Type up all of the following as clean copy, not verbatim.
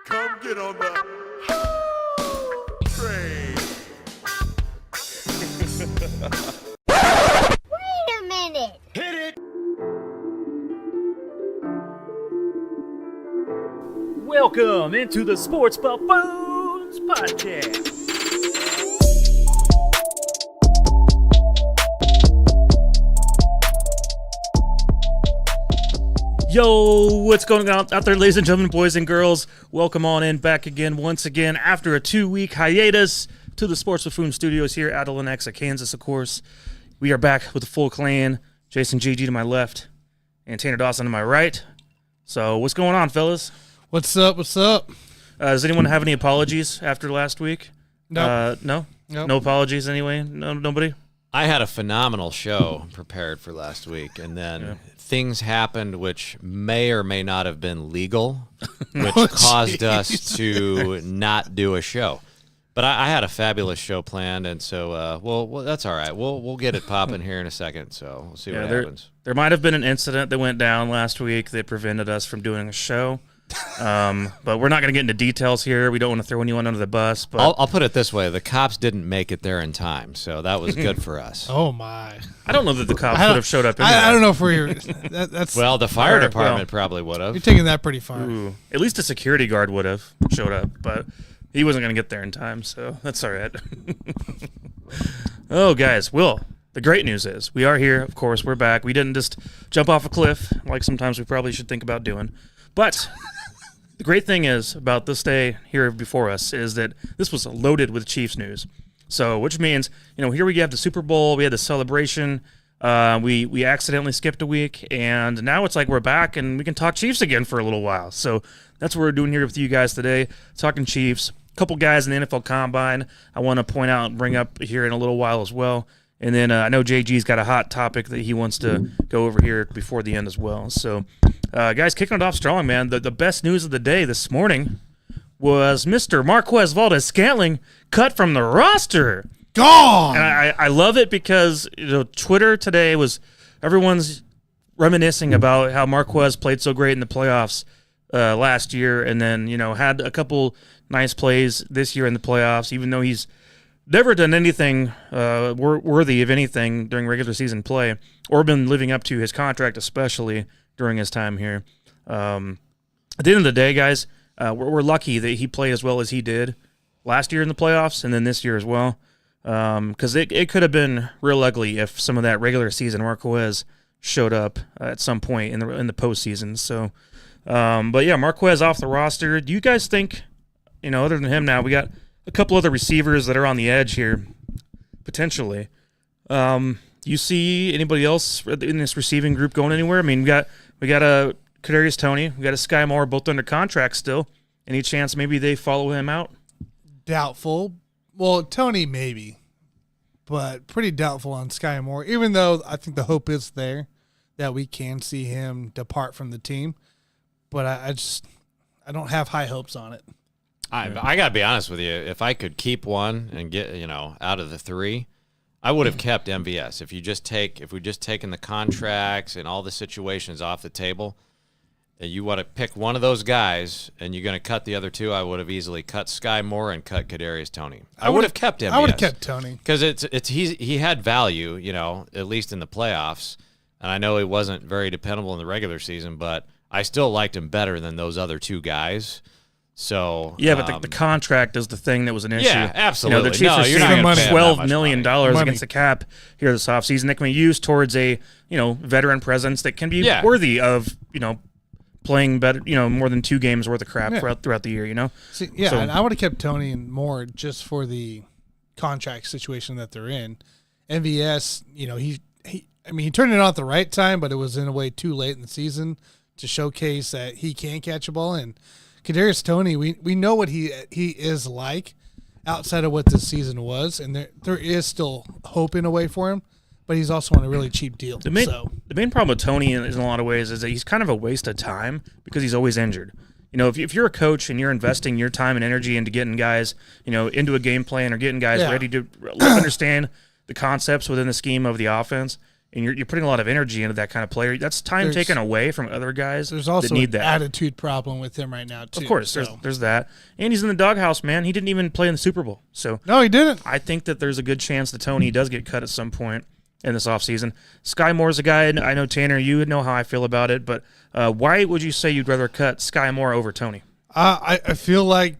Come get on the train. Wait a minute. Hit it. Welcome into the Sports Buffoons podcast. Yo, what's going on out there, ladies and gentlemen, boys and girls? Welcome on in back again, once again, after a 2-week hiatus to the Sports Buffoon studios here at Lenexa, Kansas, of course. We are back with the full clan. Jason GG to my left and Tanner Dawson to my right. So what's going on, fellas? What's up? Does anyone have any apologies after last week? No. No? Nope. No apologies anyway? Nobody? I had a phenomenal show prepared for last week, and then things happened which may or may not have been legal, which caused us to not do a show. But I had a fabulous show planned, and so, well, that's all right. We'll get it popping here in a second, so we'll see what happens. There might have been an incident that went down last week that prevented us from doing a show. But we're not going to get into details here. We don't want to throw anyone under the bus. But I'll put it this way. The cops didn't make it there in time, so that was good for us. Oh, my. I don't know that the cops would have showed up anyway. I don't know if we're that's. Well, the fire department probably would have. You're taking that pretty far. Ooh, at least a security guard would have showed up, but he wasn't going to get there in time, so that's all right. Oh, guys, the great news is we are here, of course. We're back. We didn't just jump off a cliff like sometimes we probably should think about doing. But the great thing is about this day here before us is that this was loaded with Chiefs news. So, which means, here we have the Super Bowl, we had the celebration, we accidentally skipped a week, and now it's like we're back and we can talk Chiefs again for a little while. So that's what we're doing here with you guys today, talking Chiefs. A couple guys in the NFL Combine I want to point out and bring up here in a little while as well. And then I know JG's got a hot topic that he wants to go over here before the end as well. So, guys, kicking it off strong, man. The best news of the day this morning was Mr. Marquez Valdes-Scantling cut from the roster. Gone! And I love it because Twitter today was everyone's reminiscing about how Marquez played so great in the playoffs last year and then, had a couple nice plays this year in the playoffs, even though he's never done anything worthy of anything during regular season play or been living up to his contract, especially during his time here. At the end of the day, guys, we're lucky that he played as well as he did last year in the playoffs and then this year as well, because it could have been real ugly if some of that regular season Marquez showed up at some point in the postseason. So, but yeah, Marquez off the roster. Do you guys think, other than him now, we got a couple other receivers that are on the edge here, potentially. You see anybody else in this receiving group going anywhere? I mean, we got a Kadarius Toney, we got a Sky Moore, both under contract still. Any chance maybe they follow him out? Doubtful. Well, Tony maybe, but pretty doubtful on Sky Moore. Even though I think the hope is there that we can see him depart from the team, but I don't have high hopes on it. I got to be honest with you. If I could keep one and get, out of the three, I would have kept MVS. If we just taken the contracts and all the situations off the table, and you want to pick one of those guys and you're going to cut the other two, I would have easily cut Sky Moore and cut Kadarius Toney. I would have kept MVS. I would have kept Toney. Because he had value, at least in the playoffs. And I know he wasn't very dependable in the regular season, but I still liked him better than those other two guys. So yeah, but the contract is the thing that was an issue. Yeah, absolutely. The Chiefs you're not receiving gonna pay $12 million Money. against the cap here this offseason that can be used towards a veteran presence that can be worthy of playing better more than 2 games worth of crap throughout the year. See, and I would have kept Toney and Moore just for the contract situation that they're in. MVS, he turned it on at the right time, but it was in a way too late in the season to showcase that he can catch a ball. And Kadarius Toney, we know what he is like outside of what this season was, and there is still hope in a way for him, but he's also on a really cheap deal. The main problem with Toney in a lot of ways is that he's kind of a waste of time because he's always injured. If you're a coach and you're investing your time and energy into getting guys, into a game plan or getting guys ready to understand the concepts within the scheme of the offense, and you're putting a lot of energy into that kind of player. That's time taken away from other guys. There's also that need an that attitude problem with him right now, too. Of course, there's that. And he's in the doghouse, man. He didn't even play in the Super Bowl. So no, he didn't. I think that there's a good chance that Tony does get cut at some point in this offseason. Sky Moore's a guy, I know, Tanner, you know how I feel about it, but why would you say you'd rather cut Sky Moore over Tony? I feel like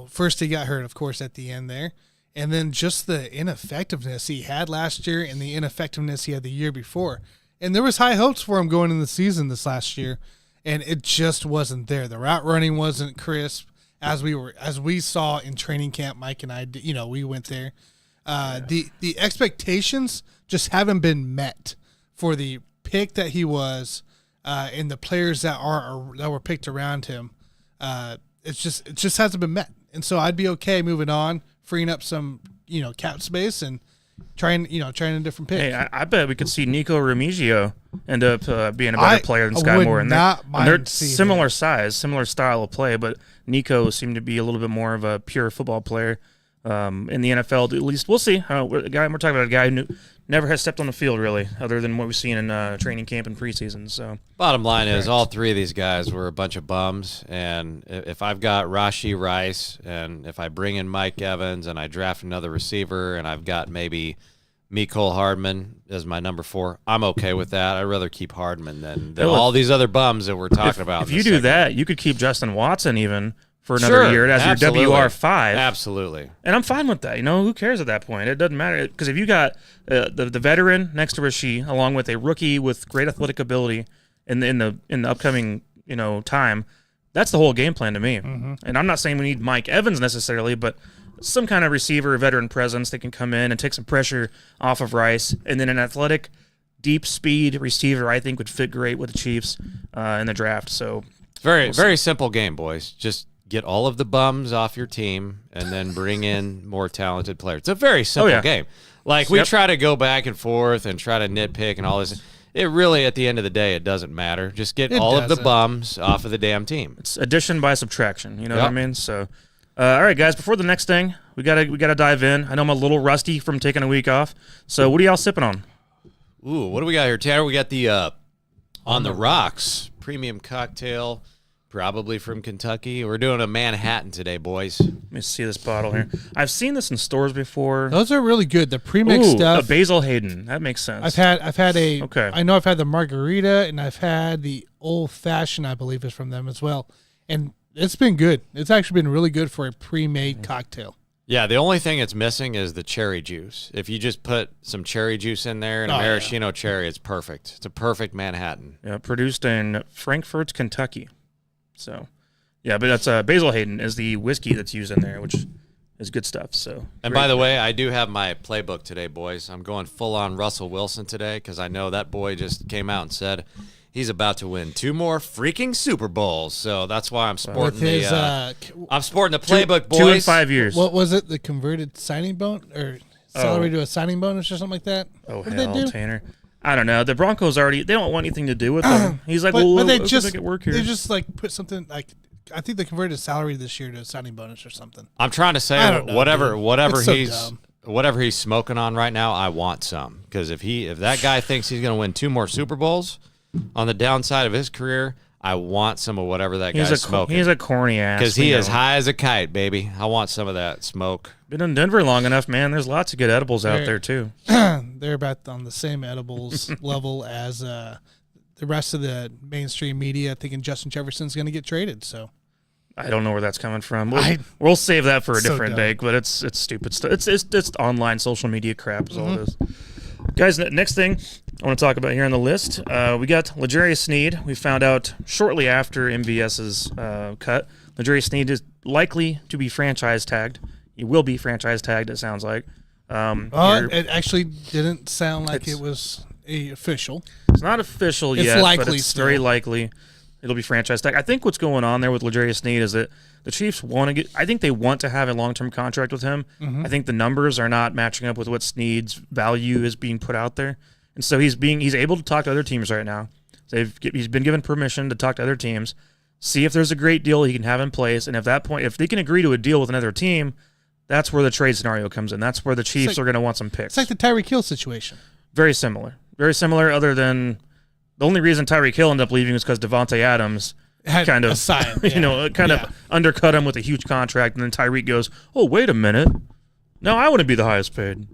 first he got hurt, of course, at the end there. And then just the ineffectiveness he had last year and the ineffectiveness he had the year before. And there was high hopes for him going in the season this last year, and it just wasn't there. The route running wasn't crisp as we saw in training camp. Mike and I, we went there. The expectations just haven't been met for the pick that he was, and the players that were picked around him. It just hasn't been met. And so I'd be okay moving on, freeing up some, cap space and trying a different pick. Hey, I bet we could see Nico Remigio end up being a better player than Sky Moore. And they're similar size, similar style of play, but Nico seemed to be a little bit more of a pure football player in the NFL. At least we'll see. We're talking about a guy who never has stepped on the field, really, other than what we've seen in training camp and preseason. So, bottom line is all three of these guys were a bunch of bums. And if I've got Rashee Rice, and if I bring in Mike Evans, and I draft another receiver, and I've got maybe Mecole Hardman as my number 4, I'm okay with that. I'd rather keep Hardman than all these other bums that we're talking about. If you do that, you could keep Justin Watson even for another year as your WR5. Absolutely. And I'm fine with that. Who cares at that point? It doesn't matter. Because if you got the veteran next to Rashee, along with a rookie with great athletic ability in the upcoming time, that's the whole game plan to me. Mm-hmm. And I'm not saying we need Mike Evans necessarily, but some kind of receiver, veteran presence that can come in and take some pressure off of Rice. And then an athletic, deep speed receiver I think would fit great with the Chiefs in the draft. So very simple game, boys. Just get all of the bums off your team and then bring in more talented players. It's a very simple game. Like, we try to go back and forth and try to nitpick and all this. It really, at the end of the day, it doesn't matter. Just get all of the bums off of the damn team. It's addition by subtraction. You know what I mean? So, all right, guys, before the next thing, we gotta dive in. I know I'm a little rusty from taking a week off. So what are y'all sipping on? Ooh, what do we got here, Tanner? We got the On the Rocks premium cocktail, probably from Kentucky. We're doing a Manhattan today, boys. Let me see this bottle here. I've seen this in stores before. Those are really good. The premix stuff. A Basil Hayden. That makes sense. I've had a. Okay. I know I've had the margarita and I've had the old fashioned. I believe is from them as well, and it's been good. It's actually been really good for a pre-made cocktail. Yeah, the only thing it's missing is the cherry juice. If you just put some cherry juice in there and a maraschino cherry, it's perfect. It's a perfect Manhattan. Yeah, produced in Frankfort, Kentucky. So, yeah, but that's Basil Hayden is the whiskey that's used in there, which is good stuff. So, and by the way, I do have my playbook today, boys. I'm going full on Russell Wilson today because I know that boy just came out and said he's about to win 2 more freaking Super Bowls. So that's why I'm sporting I'm sporting the playbook, boys. 2 in 5 years. What was it? The converted signing bonus or salary to a signing bonus or something like that? Oh, what hell, Tanner. I don't know. The Broncos they don't want anything to do with them. He's like, but they just make it work here. They just put something like, I think they converted salary this year to a signing bonus or something. I'm trying to say whatever he's smoking on right now, I want some, because if that guy thinks he's going to win 2 more Super Bowls on the downside of his career, I want some of whatever that guy's smoking. He's a corny ass. Because he is high as a kite, baby. I want some of that smoke. Been in Denver long enough, man. There's lots of good edibles out there, too. They're about on the same edibles level as the rest of the mainstream media thinking Justin Jefferson's going to get traded. So I don't know where that's coming from. We'll save that for a different day, but it's stupid stuff. It's online social media crap is all it is. Guys, next thing I want to talk about here on the list, we got L'Jarius Sneed. We found out shortly after MVS's cut, L'Jarius Sneed is likely to be franchise tagged. He will be franchise tagged, it sounds like. It actually didn't sound like it was official. It's not official yet, likely but it's very likely it'll be franchise tagged. I think what's going on there with L'Jarius Sneed is that the Chiefs I think they want to have a long-term contract with him. Mm-hmm. I think the numbers are not matching up with what Sneed's value is being put out there. And so he's able to talk to other teams right now. He's been given permission to talk to other teams, see if there's a great deal he can have in place, and if they can agree to a deal with another team, that's where the trade scenario comes in. That's where the Chiefs are going to want some picks. It's like the Tyreek Hill situation. Very similar. Very similar, other than the only reason Tyreek Hill ended up leaving was because Devontae Adams kind of, undercut him with a huge contract, and then Tyreek goes, "Oh, wait a minute. No, I want to be the highest paid."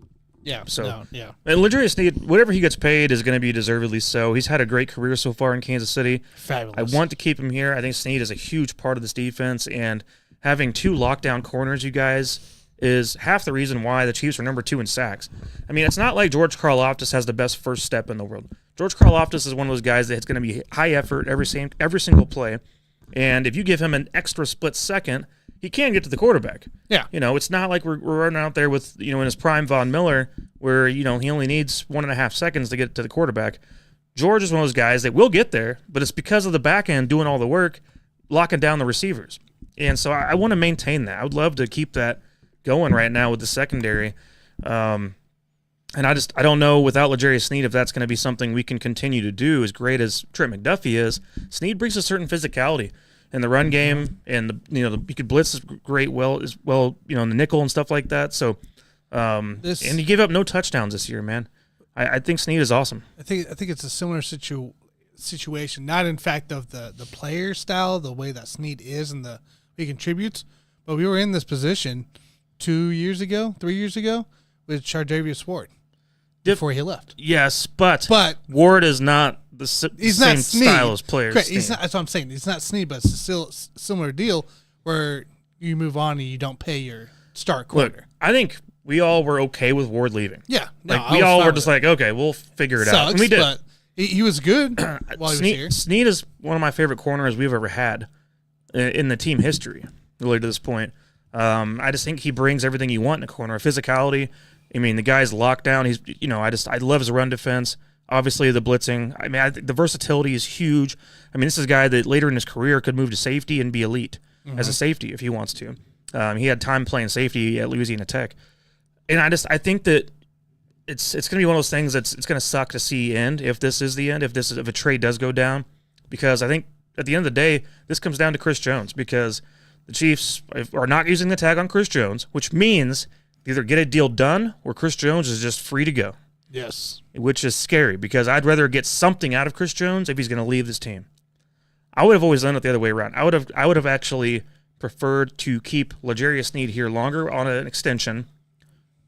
Yeah. So, And L'Jarius Sneed, whatever he gets paid is going to be deservedly so. He's had a great career so far in Kansas City. Fabulous. I want to keep him here. I think Sneed is a huge part of this defense, and having 2 lockdown corners, you guys, is half the reason why the Chiefs are number 2 in sacks. I mean, it's not like George Karlaftis has the best first step in the world. George Karlaftis is one of those guys that's going to be high effort every single play, and if you give him an extra split second, he can get to the quarterback. Yeah. It's not like we're running out there with, in his prime Von Miller where, he only needs 1.5 seconds to get to the quarterback. George is one of those guys that will get there, but it's because of the back end doing all the work, locking down the receivers. And so I want to maintain that. I would love to keep that going right now with the secondary. And I don't know without L'Jarius Sneed if that's going to be something we can continue to do. As great as Trent McDuffie is, Sneed brings a certain physicality in the run game, and he could blitz great as well, in the nickel and stuff like that. So, and he gave up no touchdowns this year, man. I think Sneed is awesome. I think it's a similar situation, not in fact of the player style, the way that Sneed is and the way he contributes, but we were in this position 3 years ago with Chardavius Ward before he left. Yes, but Ward is not the same style as players. Correct. He's not. That's what I'm saying. He's not Sneed, but it's still a similar deal where you move on and you don't pay your star corner. Look, I think we all were okay with Ward leaving. Yeah. We all were just like, okay, we'll figure it out. And we did. But he was good while he was here. Sneed is one of my favorite corners we've ever had in the team history, really, to this point. I just think he brings everything you want in a corner. Physicality. I mean, the guy's locked down. He's, I love his run defense. Obviously, the blitzing. I mean, I think the versatility is huge. I mean, this is a guy that later in his career could move to safety and be elite as a safety if he wants to. He had time playing safety at Louisiana Tech. And I think that it's going to be one of those things that's it's going to suck to see end if this is the end, if a trade does go down. Because I think at the end of the day, this comes down to Chris Jones, because the Chiefs are not using the tag on Chris Jones, which means either get a deal done or Chris Jones is just free to go. Yes. Which is scary, because I'd rather get something out of Chris Jones if he's going to leave this team. I would have always done it the other way around. I would have actually preferred to keep L'Jarius Sneed here longer on an extension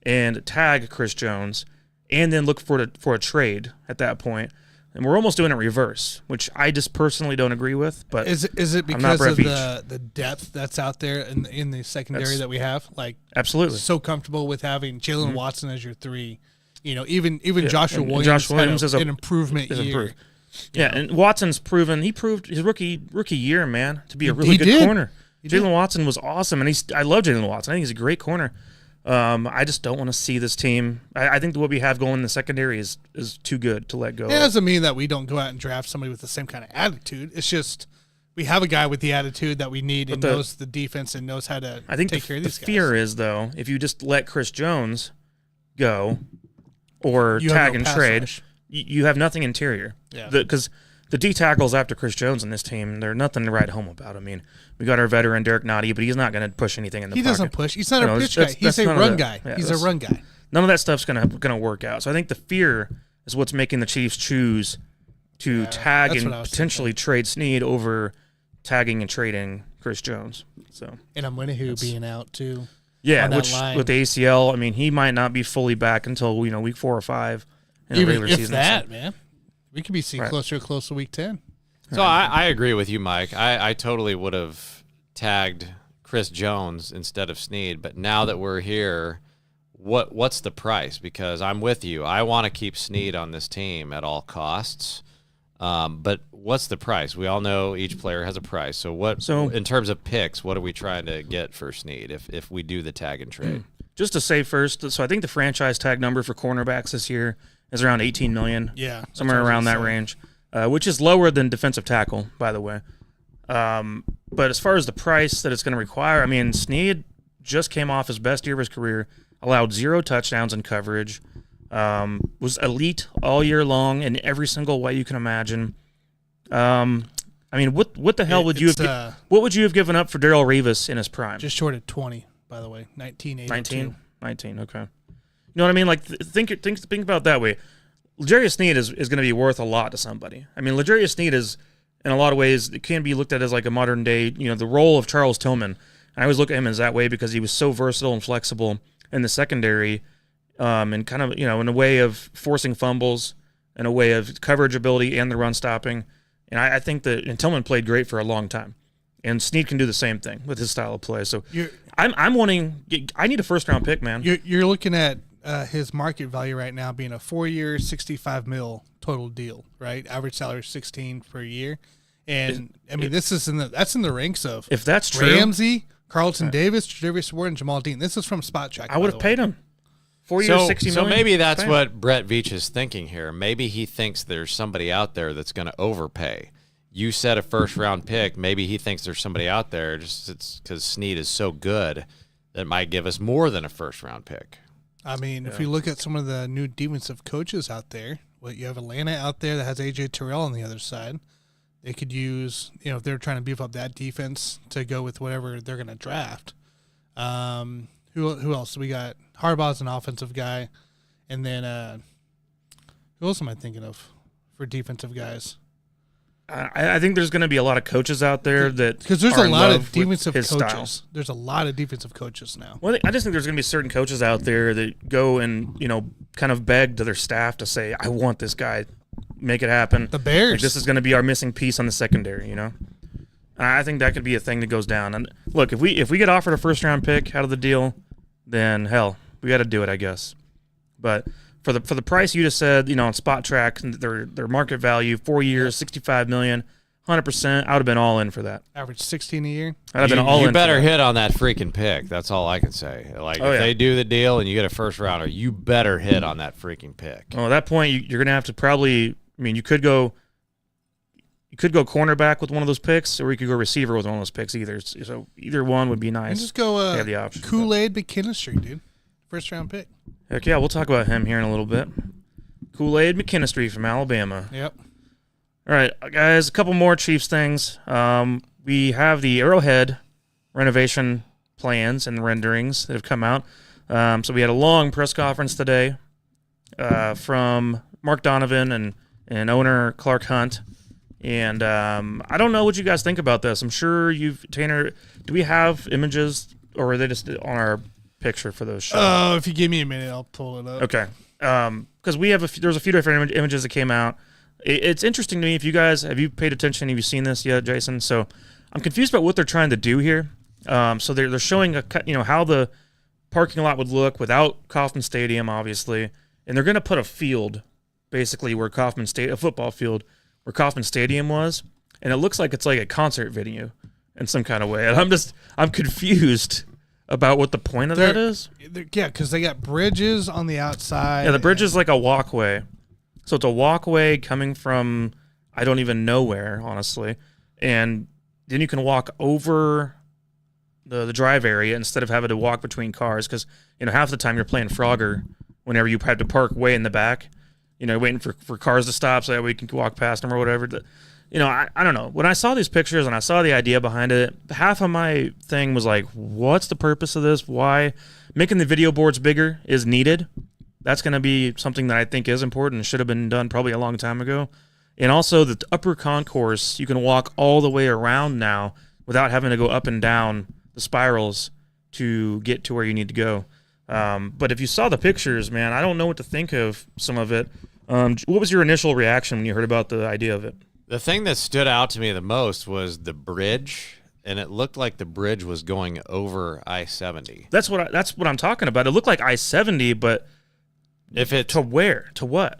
and tag Chris Jones and then look for a trade at that point. And we're almost doing it reverse, which I just personally don't agree with. But is it because of the depth that's out there in the secondary that we have? Like, absolutely, so comfortable with having Jalen Watson as your 3. Even Joshua Williams is an improvement year. And Watson's proven his rookie year, man, to be a really good corner. Jalen Watson was awesome, and I love Jalen Watson. I think he's a great corner. I just don't want to see this team. I think what we have going in the secondary is too good to let go. It doesn't mean that we don't go out and draft somebody with the same kind of attitude. It's just we have a guy with the attitude that we need and knows the defense and knows how to take care of these guys. The fear is, though, if you just let Chris Jones go or tag and trade, you have nothing interior. Yeah. Because the D tackles after Chris Jones in this team, they're nothing to write home about. I mean, we got our veteran Derek Nottie, but he's not going to push anything in the pocket. He doesn't push. He's not a pitch guy. He's a run guy. Yeah, he's a run guy. None of that stuff's going to work out. So I think the fear is what's making the Chiefs choose to tag and potentially trade Sneed over tagging and trading Chris Jones. So and Amwinihu being out too. Yeah, which with the ACL, I mean, he might not be fully back until week 4 or 5 in the regular season. That, man. We could be seeing closer to week 10. So I agree with you, Mike. I totally would have tagged Chris Jones instead of Sneed, but now that we're here, what's the price? Because I'm with you. I want to keep Sneed on this team at all costs. But what's the price? We all know each player has a price. So in terms of picks, what are we trying to get for Sneed if we do the tag and trade? Just to say first, so I think the franchise tag number for cornerbacks this year is around $18 million. Yeah, somewhere around that range, which is lower than defensive tackle, by the way. But as far as the price that it's going to require, I mean, Sneed just came off his best year of his career, allowed 0 touchdowns in coverage, was elite all year long in every single way you can imagine. I mean, what the hell would you have? What would you have given up for Darrelle Revis in his prime? Just short of 20, by the way, 1982. 19. Okay. You know what I mean? Like think about it that way. L'Jarius Sneed is going to be worth a lot to somebody. I mean, L'Jarius Sneed is, in a lot of ways, it can be looked at as like a modern day, the role of Charles Tillman. I always look at him as that way because he was so versatile and flexible in the secondary, and kind of, in a way of forcing fumbles, in a way of coverage ability and the run stopping. And I think that Tillman played great for a long time. And Sneed can do the same thing with his style of play. So I need a first-round pick, man. You're looking at his market value right now being a 4-year, $65 million total deal, right? Average salary is $16 per year. And, this is that's in the ranks of if that's true, Ramsey, Carlton Davis, Tre'Davious Ward, and Jamal Dean. This is from Spot Track. I would have paid him. 4 years, $60 million. So maybe that's what Brett Veach is thinking here. Maybe he thinks there's somebody out there that's going to overpay. You said a first-round pick. Maybe he thinks there's somebody out there just because Sneed is so good that might give us more than a first-round pick. I mean, if you look at some of the new defensive coaches out there, you have Atlanta out there that has A.J. Terrell on the other side. They could use, if they're trying to beef up that defense to go with whatever they're going to draft. Who else? We got Harbaugh's an offensive guy. And then who else am I thinking of for defensive guys? I think there's going to be a lot of coaches out there that because there's a lot of defensive coaches. Style. There's a lot of defensive coaches now. Well, I just think there's going to be certain coaches out there that go and kind of beg to their staff to say, "I want this guy, make it happen." The Bears. Like, this is going to be our missing piece on the secondary. I think that could be a thing that goes down. And look, if we get offered a first round pick out of the deal, then hell, we got to do it, I guess. But for the price you just said, on Spot Track, their market value, 4 years, $65 million, 100%. I would have been all in for that. Average 16 a year. I'd have been all in. You better hit on that freaking pick. That's all I can say. Like if they do the deal and you get a first rounder, you better hit on that freaking pick. Well, at that point, you're going to have to probably. I mean, you could go cornerback with one of those picks, or you could go receiver with one of those picks. So either one would be nice. You just go have the option. Kool-Aid McKinstry, dude. First round pick. Heck yeah, we'll talk about him here in a little bit. Kool-Aid McKinstry from Alabama. Yep. All right, guys, a couple more Chiefs things. We have the Arrowhead renovation plans and renderings that have come out. So we had a long press conference today from Mark Donovan and owner Clark Hunt. And I don't know what you guys think about this. I'm sure Tanner, do we have images, or are they just on our picture for those shows? Oh, if you give me a minute, I'll pull it up. Okay. Because there's a few different images that came out. It's interesting to me. If you guys, have you paid attention? Have you seen this yet, Jason? So I'm confused about what they're trying to do here. So they're showing how the parking lot would look without Kauffman Stadium, obviously, and they're going to put a field, basically a football field where Kauffman Stadium was, and it looks like it's like a concert venue in some kind of way. And I'm confused about what the point of that is. Yeah, because they got bridges on the outside. Yeah, the bridge is like a walkway. So it's a walkway coming from I don't even know where, honestly. And then you can walk over the drive area instead of having to walk between cars, because half the time you're playing Frogger whenever you have to park way in the back, waiting for cars to stop so that we can walk past them or whatever. I don't know. When I saw these pictures and I saw the idea behind it, half of my thing was like, what's the purpose of this? Why? Making the video boards bigger is needed. That's going to be something that I think is important and should have been done probably a long time ago. And also the upper concourse, you can walk all the way around now without having to go up and down the spirals to get to where you need to go. But if you saw the pictures, man, I don't know what to think of some of it. What was your initial reaction when you heard about the idea of it? The thing that stood out to me the most was the bridge, and it looked like the bridge was going over I-70. That's what I'm talking about. It looked like I-70, but to where? To what?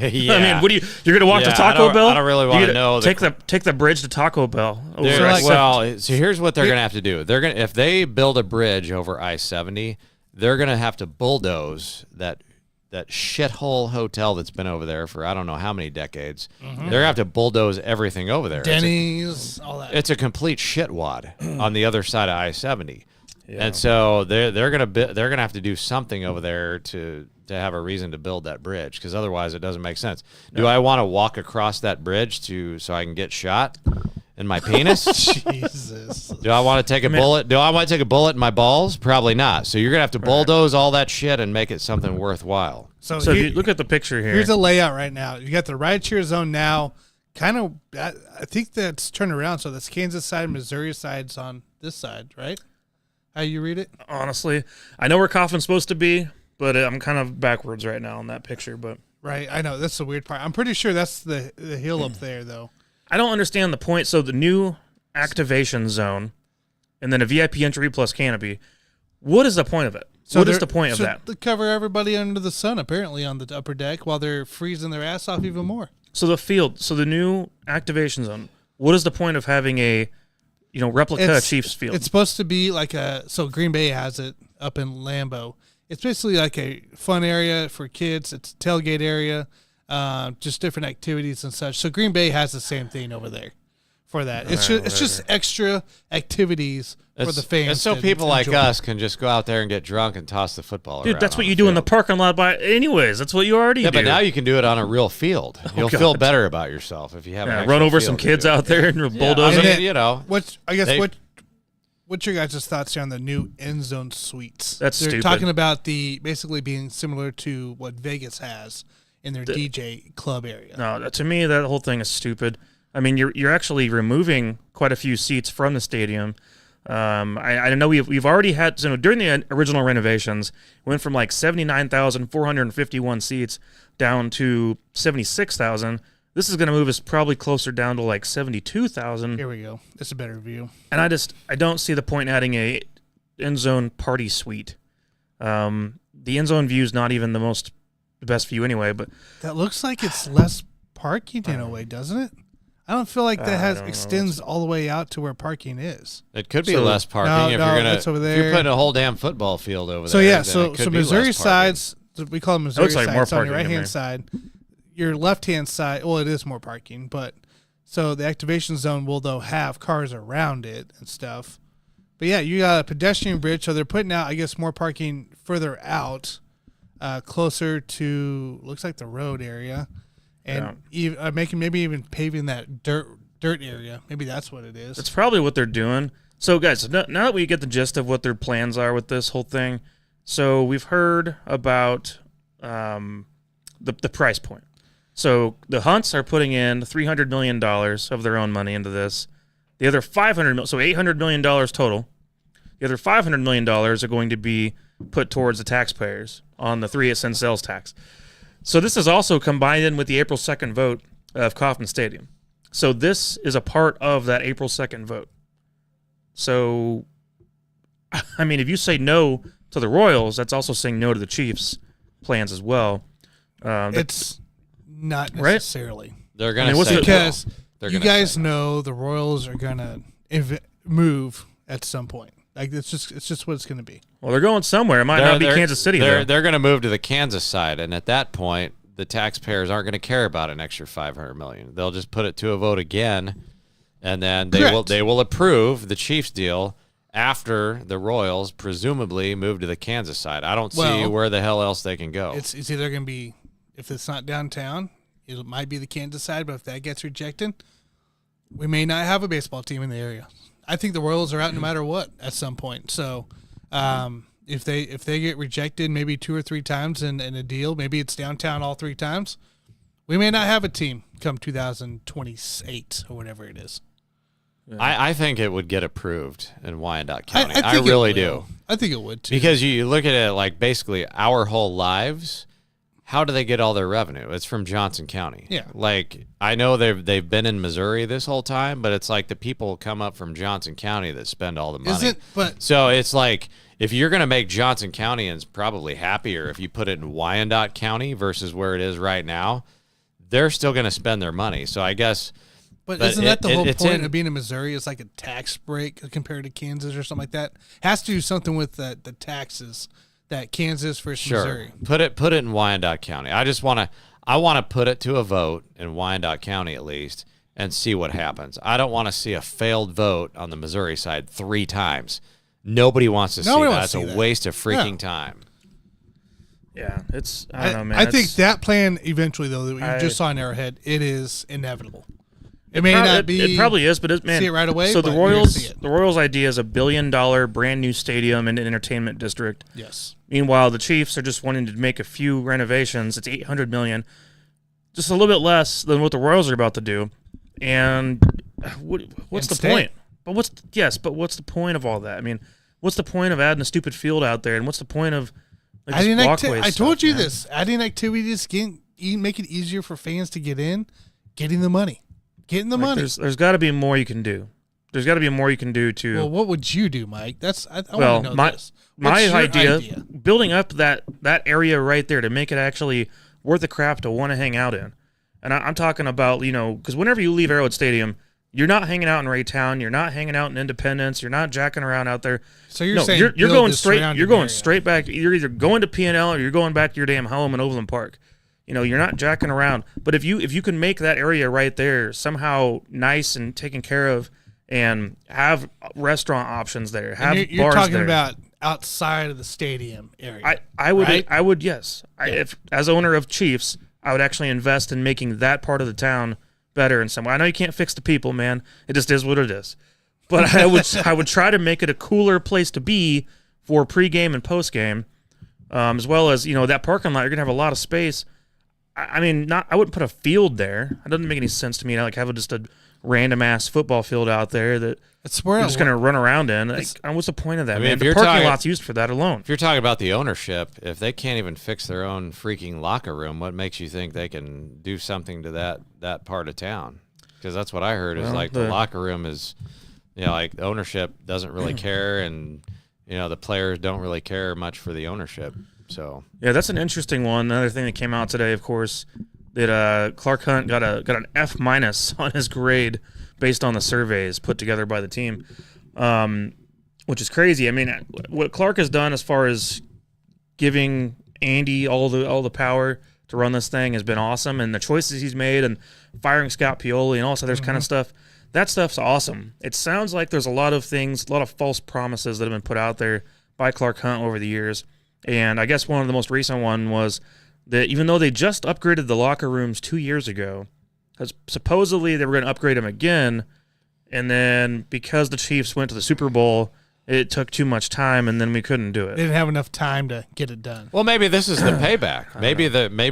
Yeah. I mean, you're going to walk to Taco Bell? I don't really want to know. Take the bridge to Taco Bell. So here's what they're going to have to do. If they build a bridge over I-70, they're going to have to bulldoze that shithole hotel that's been over there for I don't know how many decades. Mm-hmm. They're going to have to bulldoze everything over there. Denny's, all that. It's a complete shitwad on the other side of I-70. Yeah. And so they're going to have to do something over there to have a reason to build that bridge, because otherwise it doesn't make sense. No. Do I want to walk across that bridge so I can get shot? In my penis? Jesus. Do I want to take a bullet? Do I want to take a bullet in my balls? Probably not. So you're going to have to bulldoze all that shit and make it something worthwhile. So if you look at the picture here. Here's a layout right now. You got the ride share zone now. Kind of, I think that's turned around. So that's Kansas side, Missouri side's on this side, right? How you read it? Honestly, I know where Coffin's supposed to be, but I'm kind of backwards right now in that picture. But right, I know that's the weird part. I'm pretty sure that's the hill up there, though. I don't understand the point. So the new activation zone, and then a VIP entry plus canopy. What is the point of it? So what is the point of that? To cover everybody under the sun, apparently, on the upper deck while they're freezing their ass off even more. So the new activation zone. What is the point of having a, replica Chiefs field? It's supposed to be like so Green Bay has it up in Lambeau. It's basically like a fun area for kids. It's a tailgate area, just different activities and such. So Green Bay has the same thing over there for that. It's just extra activities for the fans. And so people like us can just go out there and get drunk and toss the football around. Dude, that's what you do in the parking lot. Anyways, that's what you already do. Yeah, but now you can do it on a real field. You'll feel better about yourself if you have an run over some kids out there and bulldoze them. What's your guys' thoughts here on the new end zone suites? They're stupid. Talking about basically being similar to what Vegas has in their DJ club area. No, to me, that whole thing is stupid. I mean, you're actually removing quite a few seats from the stadium. I know we've already had during the original renovations, we went from like 79,451 seats down to 76,000. This is going to move us probably closer down to like 72,000. Here we go. It's a better view. And I don't see the point in adding a end zone party suite. The end zone view is not even the best view anyway. But that looks like it's less parking in a way, doesn't it? I don't feel like that extends all the way out to where parking is. It could be less parking if over there. If you're putting a whole damn football field over so there. So Missouri sides, we call them Missouri sides on your right hand side. Your left-hand side, well, it is more parking, but so the activation zone will, though, have cars around it and stuff. But, yeah, you got a pedestrian bridge, so they're putting out, I guess, more parking further out, closer to, looks like the road area, and maybe even paving that dirt area. Maybe that's what it is. That's probably what they're doing. So, guys, now that we get the gist of what their plans are with this whole thing, so we've heard about the price point. So the Hunts are putting in $300 million of their own money into this. The other $500 million, so $800 million total. The other $500 million are going to be put towards the taxpayers on the 3% sales tax. So this is also combined in with the April 2nd vote of Kauffman Stadium. So this is a part of that April 2nd vote. So, I mean, if you say no to the Royals, that's also saying no to the Chiefs' plans as well. It's not necessarily. Right? They're going to say because you guys know the Royals are going to move at some point. Like it's just what it's going to be. Well, they're going somewhere. It might not be Kansas City. They're going to move to the Kansas side, and at that point, the taxpayers aren't going to care about an extra $500 million. They'll just put it to a vote again, and then they will approve the Chiefs deal after the Royals presumably move to the Kansas side. I don't see where the hell else they can go. It's either going to be. If it's not downtown, it might be the Kansas side, but if that gets rejected, we may not have a baseball team in the area. I think the Royals are out no matter what at some point. So if they get rejected maybe 2 or 3 times in a deal, maybe it's downtown all 3 times, we may not have a team come 2028 or whatever it is. Yeah. I think it would get approved in Wyandotte County. I really do. I think it would, too. Because you look at it like basically our whole lives. How do they get all their revenue? It's from Johnson County. Yeah. Like, I know they've been in Missouri this whole time, but it's like the people come up from Johnson County that spend all the money. So it's like, if you're going to make Johnson County and probably happier if you put it in Wyandotte County versus where it is right now, they're still going to spend their money. So I guess... But isn't that the whole point of being in Missouri? It's like a tax break compared to Kansas or something like that. Has to do something with the taxes that Kansas versus Missouri. Put it in Wyandotte County. I want to put it to a vote in Wyandotte County at least and see what happens. I don't want to see a failed vote on the Missouri side 3 times. Nobody wants to see that. It's a waste of freaking time. Yeah, I don't know, man. I think that plan eventually, though, that you just saw in Arrowhead, it is inevitable. It may not be. It probably is, but man, see it right away. So but the Royals' idea is $1 billion brand new stadium and an entertainment district. Yes. Meanwhile, the Chiefs are just wanting to make a few renovations. It's $800 million, just a little bit less than what the Royals are about to do. And what's the point? But what's the point of all that? I mean, what's the point of adding a stupid field out there? And what's the point of adding walkways? I told you this. Adding activities, make it easier for fans to get in, getting the money. Getting the money. There's got to be more you can do. There's got to be more you can do to. Well, what would you do, Mike? I want to know this. My idea, building up that area right there to make it actually worth the crap to want to hang out in. And I'm talking about, because whenever you leave Arrowhead Stadium, you're not hanging out in Raytown, you're not hanging out in Independence, you're not jacking around out there. So you're saying you're going straight. You're going straight back. You're either going to P&L or you're going back to your damn home in Overland Park. You're not jacking around. But if you can make that area right there somehow nice and taken care of, and have restaurant options there, have you're bars talking there. about outside of the stadium area. I would right? I would yes. If as owner of Chiefs, I would actually invest in making that part of the town better in some way. I know you can't fix the people, man. It just is what it is. But I would try to make it a cooler place to be for pregame and postgame, as well as that parking lot. You're gonna have a lot of space. I wouldn't put a field there. It doesn't make any sense to me. Have just a random ass football field out there that you're just going to run around in. What's the point of that, man? The parking lot's used for that alone. If you're talking about the ownership, if they can't even fix their own freaking locker room, what makes you think they can do something to that part of town? Because that's what I heard is the locker room is, ownership doesn't really care, and the players don't really care much for the ownership. So yeah, that's an interesting one. Another thing that came out today, of course, that Clark Hunt got an F- on his grade based on the surveys put together by the team, which is crazy. I mean, what Clark has done as far as giving Andy all the power to run this thing has been awesome, and the choices he's made and firing Scott Pioli and also there's kind of stuff. That stuff's awesome. It sounds like there's a lot of false promises that have been put out there by Clark Hunt over the years. And I guess one of the most recent one was that even though they just upgraded the locker rooms 2 years ago, because supposedly they were going to upgrade them again, and then because the Chiefs went to the Super Bowl, it took too much time, and then we couldn't do it. They didn't have enough time to get it done. Well, maybe this is the payback. Maybe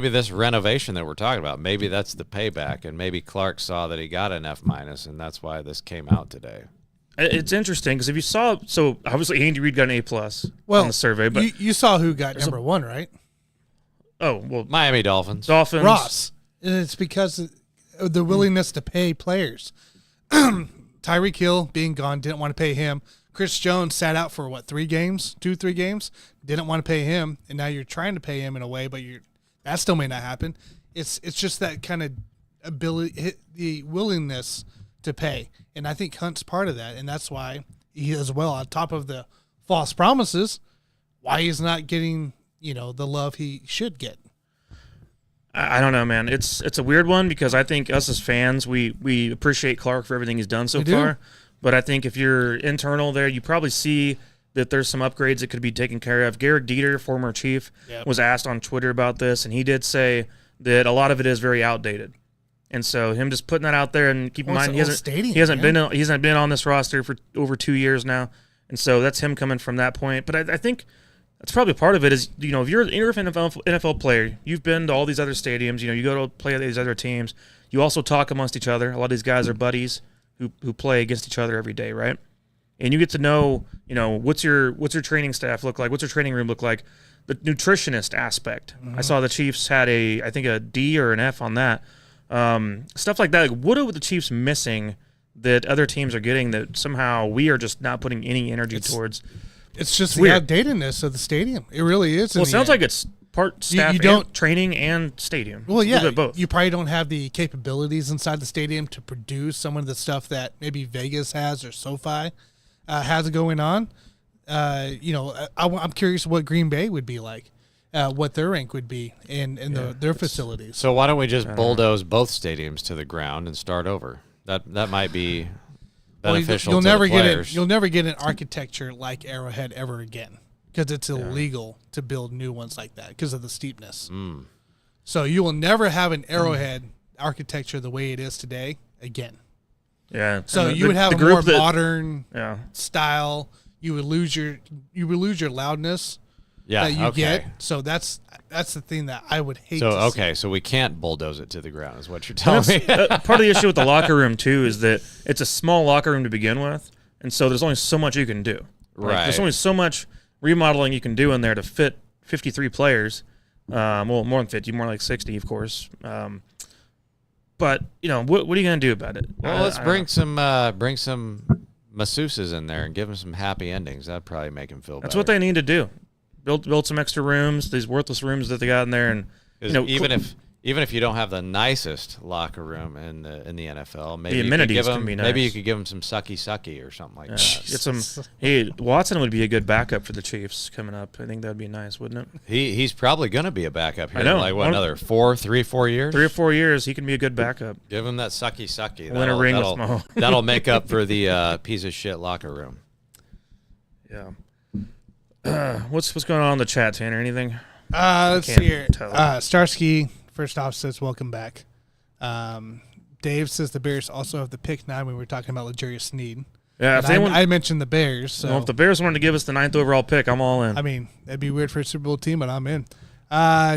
this renovation that we're talking about, maybe that's the payback, and maybe Clark saw that he got an F-, and that's why this came out today. It's interesting because if you saw, so obviously Andy Reid got an A+ on the survey, but you saw who got number one, right? Oh well, Miami Dolphins. Ross. And it's because of the willingness to pay players. Tyreek Hill being gone, didn't want to pay him. Chris Jones sat out for 3 games, 2-3 games, didn't want to pay him, and now you're trying to pay him in a way, but that still may not happen. It's just that kind of ability, the willingness to pay. And I think Hunt's part of that, and that's why he as well, on top of the false promises, why he's not getting, the love he should get. I don't know, man. It's a weird one because I think us as fans, we appreciate Clark for everything he's done so far. But I think if you're internal there, you probably see that there's some upgrades that could be taken care of. Garrett Dieter, former Chief, was asked on Twitter about this, and he did say that a lot of it is very outdated. And so him just putting that out there, and keep in mind he hasn't been on this roster for over 2 years now, and so that's him coming from that point. But I think that's probably part of it is if you're an NFL player, you've been to all these other stadiums, you go to play these other teams. You also talk amongst each other. A lot of these guys are buddies who play against each other every day, right? And you get to know what's your training staff look like, what's your training room look like, the nutritionist aspect. I saw the Chiefs had I think a D or an F on that. Stuff like that. What are the Chiefs missing that other teams are getting that somehow we are just not putting any energy towards? It's just the outdatedness of the stadium. It really is. Well, it sounds like it's part staff, and training, and stadium. Well, yeah, both. You probably don't have the capabilities inside the stadium to produce some of the stuff that maybe Vegas has or SoFi has going on. I'm curious what Green Bay would be like. What their rank would be in their facilities. So why don't we just bulldoze both stadiums to the ground and start over? That might be beneficial to the players. You'll never get an architecture like Arrowhead ever again because it's illegal to build new ones like that because of the steepness. So you will never have an Arrowhead architecture the way it is today again. Yeah. So And you would have the a group more that- modern Yeah. style. You would lose your loudness Yeah. that you Okay. get. So that's the thing that I would hate. So to okay, so we can't bulldoze it to the ground, is what you're telling me. Part of the issue with the locker room too is that it's a small locker room to begin with, and so there's only so much you can do. Like, there's Right. only so much remodeling you can do in there to fit 53 players. Well, more than 50, more like 60, of course. But what are you going to do about it? Well, let's bring some masseuses in there and give them some happy endings. That'd probably make them feel better. That's what they need to do. Build some extra rooms, these worthless rooms that they got in there, and 'Cause even if you don't have the nicest locker room in the NFL, maybe the amenities you could give them, can be nice. Maybe you could give them some sucky or something like that. get some. Hey, Watson would be a good backup for the Chiefs coming up. I think that'd be nice, wouldn't it? He's probably going to be a backup here. I know. Like what, another 4 years? 3 or 4 years, he can be a good backup. Give him that sucky. Win a ring with Mahomes. That'll make up for the piece of shit locker room. Yeah. What's going on in the chat, Tanner? Anything? Let's can't see here. tell. Starsky first off says welcome back. Dave says the Bears also have the pick 9 when we were talking about L'Jarius Sneed. Yeah. If And anyone, I mentioned the Bears. So well, if the Bears wanted to give us the 9th overall pick, I'm all in. I mean, that'd be weird for a Super Bowl team, but I'm in.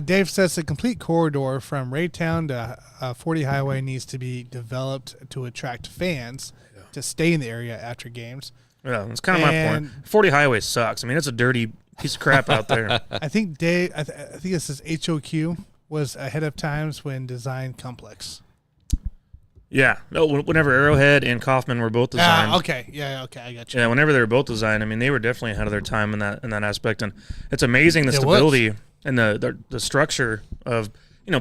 Dave says the complete corridor from Raytown to 40 Highway needs to be developed to attract fans to stay in the area after games. Yeah, that's kind of my point. 40 Highway sucks. I mean, it's a dirty piece of crap out there. I think Dave. I think this is HOQ was ahead of times when designed complex. Yeah. No, whenever Arrowhead and Kaufman were both designed. Okay. Yeah. Okay. I got you. Yeah, whenever they were both designed, I mean, they were definitely ahead of their time in that aspect, and it's amazing the stability and the structure of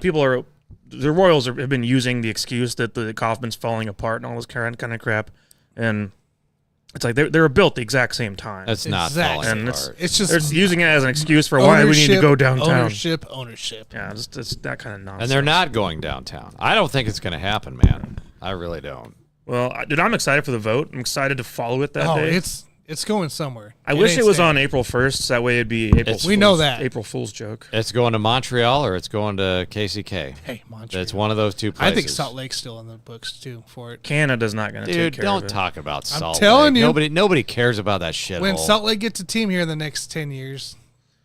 people are the Royals have been using the excuse that the Kaufman's falling apart and all this kind of crap, and it's like they were built the exact same time. That's not Exactly. falling And apart. It's just They're using it as an excuse for why we need to go downtown. Ownership. Yeah, it's that kind of nonsense. And they're not going downtown. I don't think it's going to happen, man. I really don't. Well, dude, I'm excited for the vote. I'm excited to follow it that day. It's going somewhere. I wish ain't it was staying. on April 1st. So that way it'd be April. We know that. April Fool's joke. It's going to Montreal or it's going to KCK. Hey, Montreal. It's one of those two places. I think Salt Lake's still in the books too for it. Canada's not going to take Dude, care don't of it. talk about Salt telling Lake. you. Nobody cares about that shit. When Salt Lake gets a team here in the next 10 years,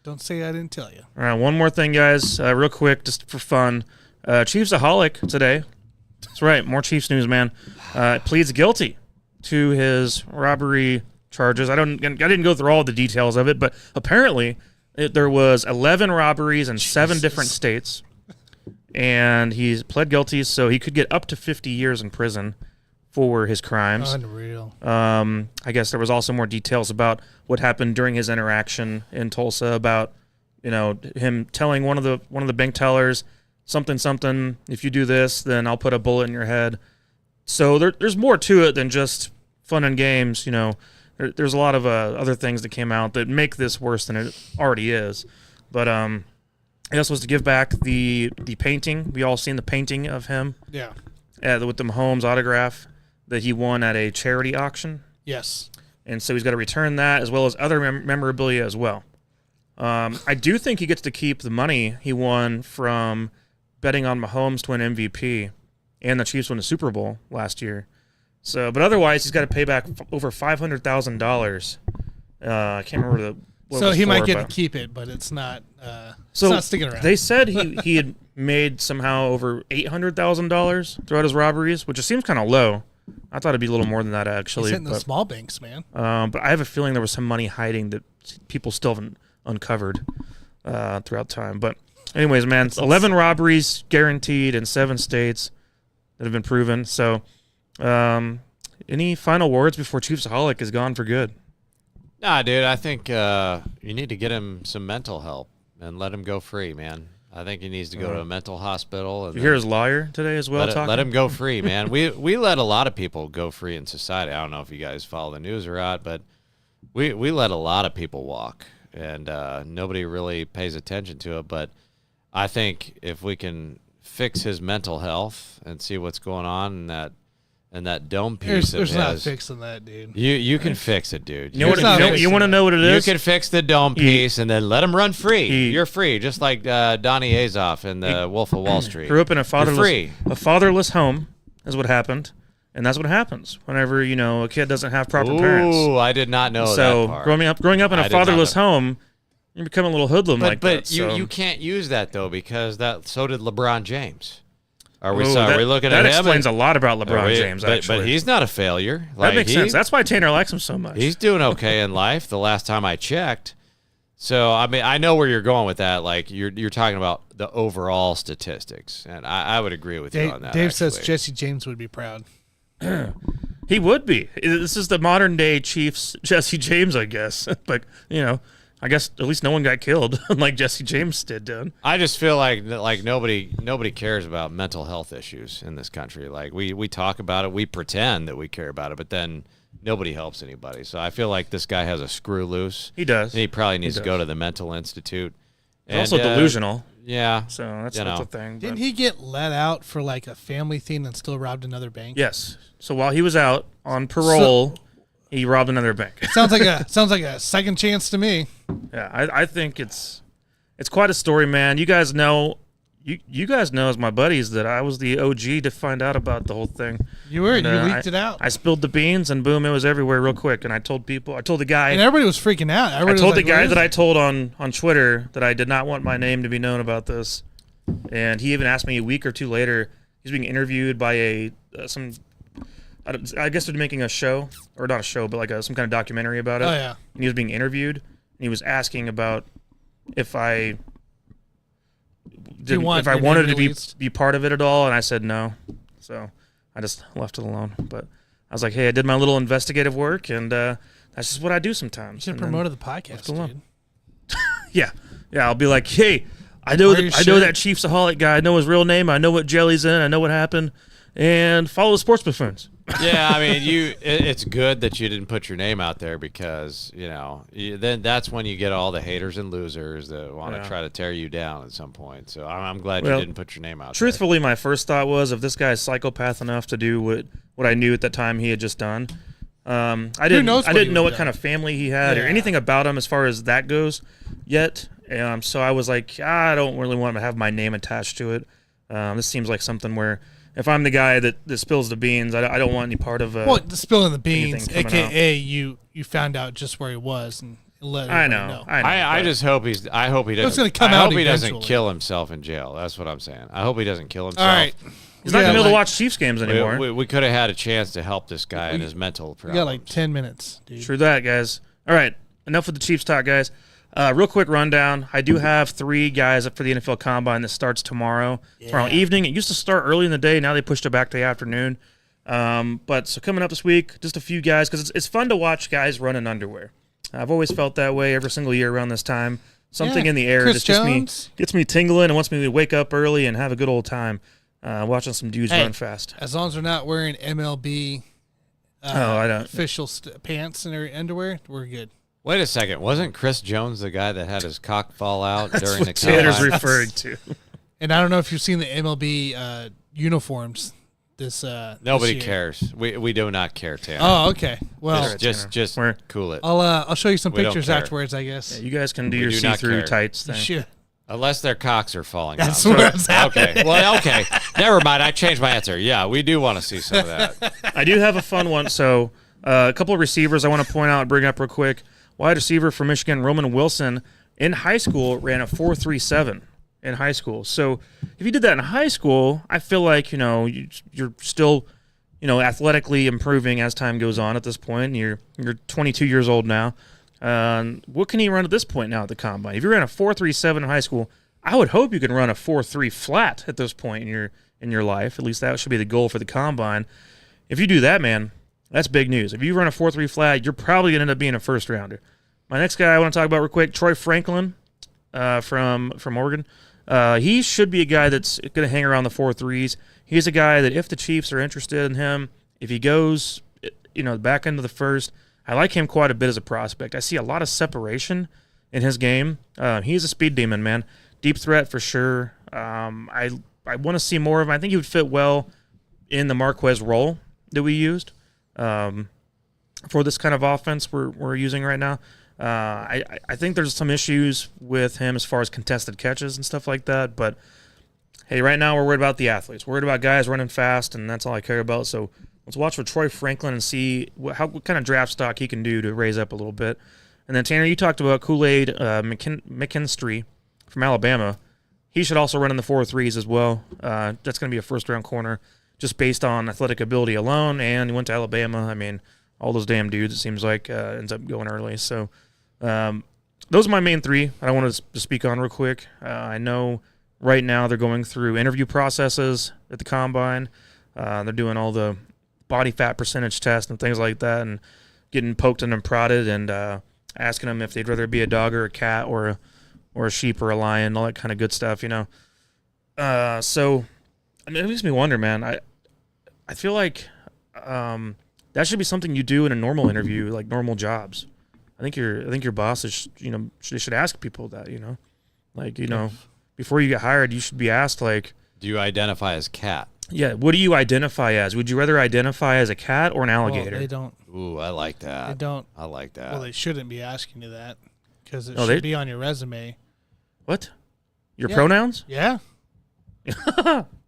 don't say I didn't tell you. All right, one more thing, guys, real quick, just for fun. Chiefsaholic today. That's right, more Chiefs news, man. Pleads guilty to his robbery charges. I didn't go through all the details of it, but apparently there was 11 robberies in 7 different states, and he's pled guilty, so he could get up to 50 years in prison for his crimes. Unreal. I guess there was also more details about what happened during his interaction in Tulsa about, him telling one of the bank tellers something. If you do this, then I'll put a bullet in your head. So there's more to it than just fun and games. There's a lot of other things that came out that make this worse than it already is. But he also was to give back the painting. We all seen the painting of him. Yeah. With the Mahomes autograph that he won at a charity auction. Yes. And so he's got to return that as well as other memorabilia as well. I do think he gets to keep the money he won from betting on Mahomes to win MVP and the Chiefs won the Super Bowl last year. So, but otherwise, he's got to pay back over $500,000. I can't remember what So it was he might for, get but- to keep it, but it's not. So it's not sticking around. They said he had made somehow over $800,000 throughout his robberies, which just seems kind of low. I thought it'd be a little more than that actually. He's hitting the but, small banks, man. but I have a feeling there was some money hiding that people still haven't uncovered throughout time. But anyways, man, 11 robberies guaranteed in 7 states that have been proven. So. Any final words before Chiefsaholic is gone for good? Nah, dude, I think you need to get him some mental help and let him go free, man. I think he needs to go to a mental hospital. And You hear his lawyer today as well talking? let him go free, man. We let a lot of people go free in society. I don't know if you guys follow the news or not, but we let a lot of people walk, and nobody really pays attention to it. But I think if we can fix his mental health and see what's going on in that dome piece There's of not his, fixing that, dude. you can fix it, dude. You want to know what it You is? can fix the dome piece and then let him run free. He- You're free, just like Donnie Azoff in the Wolf of Wall Street. Grew up in a You're free. fatherless home is what happened. And that's what happens whenever, a kid doesn't have proper parents. Ooh, I did not know so that part. growing up in a fatherless home, you become a little hoodlum but, like but that. you can't use that, though, because so did LeBron James. Are we looking at him? That him? explains a lot about LeBron James, actually. But he's not a failure. That makes sense. That's why Tanner likes him so much. He's doing okay in life the last time I checked. So, I mean, I know where you're going with that. Like, you're talking about the overall statistics, and I would agree with you on that. Dave says Jesse James would be proud. He would be. This is the modern-day Chiefs Jesse James, I guess. But, I guess at least no one got killed like Jesse James did, Dan. I just feel like nobody cares about mental health issues in this country. Like, we talk about it, we pretend that we care about it, but then nobody helps anybody. So I feel like this guy has a screw loose. He does. And he probably needs to go to the mental institute. He's also delusional. Yeah. So that's the thing. Didn't he get let out for like a family thing and still robbed another bank? Yes. So while he was out on parole, he robbed another bank. Sounds like a second chance to me. Yeah, I think it's quite a story, man. You guys know as my buddies that I was the OG to find out about the whole thing. You were. And, you leaked it out. I spilled the beans, and boom, it was everywhere real quick. And I told the guy. And everybody was freaking out. I told the guy that I told on Twitter that I did not want my name to be known about this. And he even asked me a week or two later. He's being interviewed by I guess they're making a show, or not a show, but like some kind of documentary about it. Oh, yeah. And he was being interviewed, and he was asking about if I wanted to be part of it at all, and I said no. So I just left it alone. But I was like, hey, I did my little investigative work, and that's just what I do sometimes. You should have promoted the podcast, dude. Yeah. I'll be like, hey, I know that Chiefsaholic guy. I know his real name. I know what jelly's in. I know what happened. And follow the Sports Buffoons. Yeah, I mean, it's good that you didn't put your name out there because, then that's when you get all the haters and losers that want to try to tear you down at some point. So I'm glad you didn't put your name out truthfully, my first thought was if this guy's psychopath enough to do what I knew at the time he had just done. I didn't know what kind of family he had or anything about him as far as that goes yet. So I was like, I don't really want to have my name attached to it. This seems like something where if I'm the guy that spills the beans, I don't want any part of spilling the beans, aka you found out just where he was and let everybody know. I just hope he doesn't. It's going to come out. I hope he doesn't kill himself in jail. That's what I'm saying. I hope he doesn't kill himself. All right. He's not going to be able to watch Chiefs games anymore. We could have had a chance to help this guy in his mental problems. We got like 10 minutes, dude. True that, guys. All right. Enough with the Chiefs talk, guys. Real quick rundown. I do have 3 guys up for the NFL Combine that starts tomorrow evening. It used to start early in the day. Now they pushed it back to the afternoon. But so coming up this week, just a few guys, because it's fun to watch guys run in underwear. I've always felt that way every single year around this time. Something in the air Chris gets me tingling and wants me to wake up early and have a good old time watching some dudes run fast. As long as they're not wearing MLB I don't. official pants and underwear, we're good. Wait a second. Wasn't Chris Jones the guy that had his cock fall out during the Combine? Tanner's combine? referring to. And I don't know if you've seen the MLB uniforms. Nobody cares. We do not care, Tanner. Oh, okay. Well, just cool it. I'll show you some pictures afterwards, I guess. Yeah, you guys can do your see-through tights thing. Sure. Unless their cocks are falling out. That's what's happening. Okay. Well, okay. Never mind. I changed my answer. Yeah, we do want to see some of that. I do have a fun one. So a couple of receivers I want to point out and bring up real quick. Wide receiver for Michigan, Roman Wilson, in high school ran a 4.37 in high school. So if you did that in high school, I feel like, you're still, athletically improving as time goes on at this point. You're 22 years old now. What can he run at this point now at the Combine? If you ran a 4.37 in high school, I would hope you can run a 4.3 flat at this point in your life. At least that should be the goal for the Combine. If you do that, man, that's big news. If you run a 4.3 flat, you're probably going to end up being a first rounder. My next guy I want to talk about real quick, Troy Franklin from Oregon. He should be a guy that's going to hang around the 4.3s. He's a guy that if the Chiefs are interested in him, if he goes, back into the first, I like him quite a bit as a prospect. I see a lot of separation in his game. He's a speed demon, man. Deep threat for sure. I want to see more of him. I think he would fit well in the Marquez role that we used for this kind of offense we're using right now. I think there's some issues with him as far as contested catches and stuff like that. But, hey, right now we're worried about the athletes. We're worried about guys running fast, and that's all I care about. So let's watch for Troy Franklin and see what kind of draft stock he can do to raise up a little bit. And then, Tanner, you talked about Kool-Aid McKinstry from Alabama. He should also run in the 4.3s as well. That's going to be a first-round corner just based on athletic ability alone, and he went to Alabama. I mean, all those damn dudes, it seems like, ends up going early. So those are my main three I wanted to speak on real quick. I know right now they're going through interview processes at the Combine. They're doing all the body fat percentage tests and things like that and getting poked and prodded and asking them if they'd rather be a dog or a cat or a sheep or a lion, all that kind of good stuff, you know. So I mean, it makes me wonder, man. I feel like that should be something you do in a normal interview, like normal jobs. I think your bosses, should ask people that, like, before you get hired, you should be asked, like, do you identify as cat? Yeah, what do you identify as? Would you rather identify as a cat or an alligator? Well, they don't. Ooh, I like that. They don't. I like that. Well, they shouldn't be asking you that because it should be on your resume. What? Your pronouns? Yeah.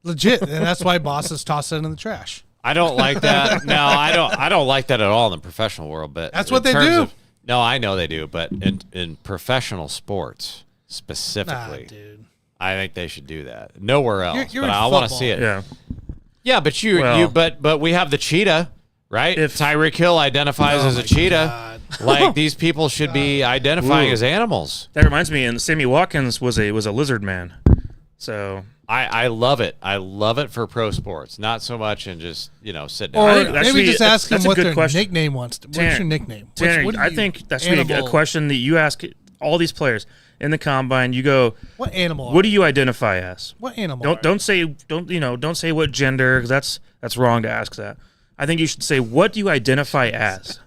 Legit, and that's why bosses toss it in the trash. I don't like that. No, I don't like that at all in the professional world. But that's what they do. No, I know they do, but in professional sports specifically, dude. I think they should do that. Nowhere else. You're but I want to see it. Yeah. Yeah, but but we have the cheetah, right? If Tyreek Hill identifies as a cheetah, like these people should be identifying as animals. That reminds me, and Sammy Watkins was a lizard man. So I love it. I love it for pro sports. Not so much in just sit down. Or maybe just ask them what their nickname wants. What's your nickname? Tanner, I think that should be a question that you ask all these players in the Combine. You go, what animal? What do you identify as? What animal? Don't say what gender, because that's wrong to ask that. I think you should say, what do you identify as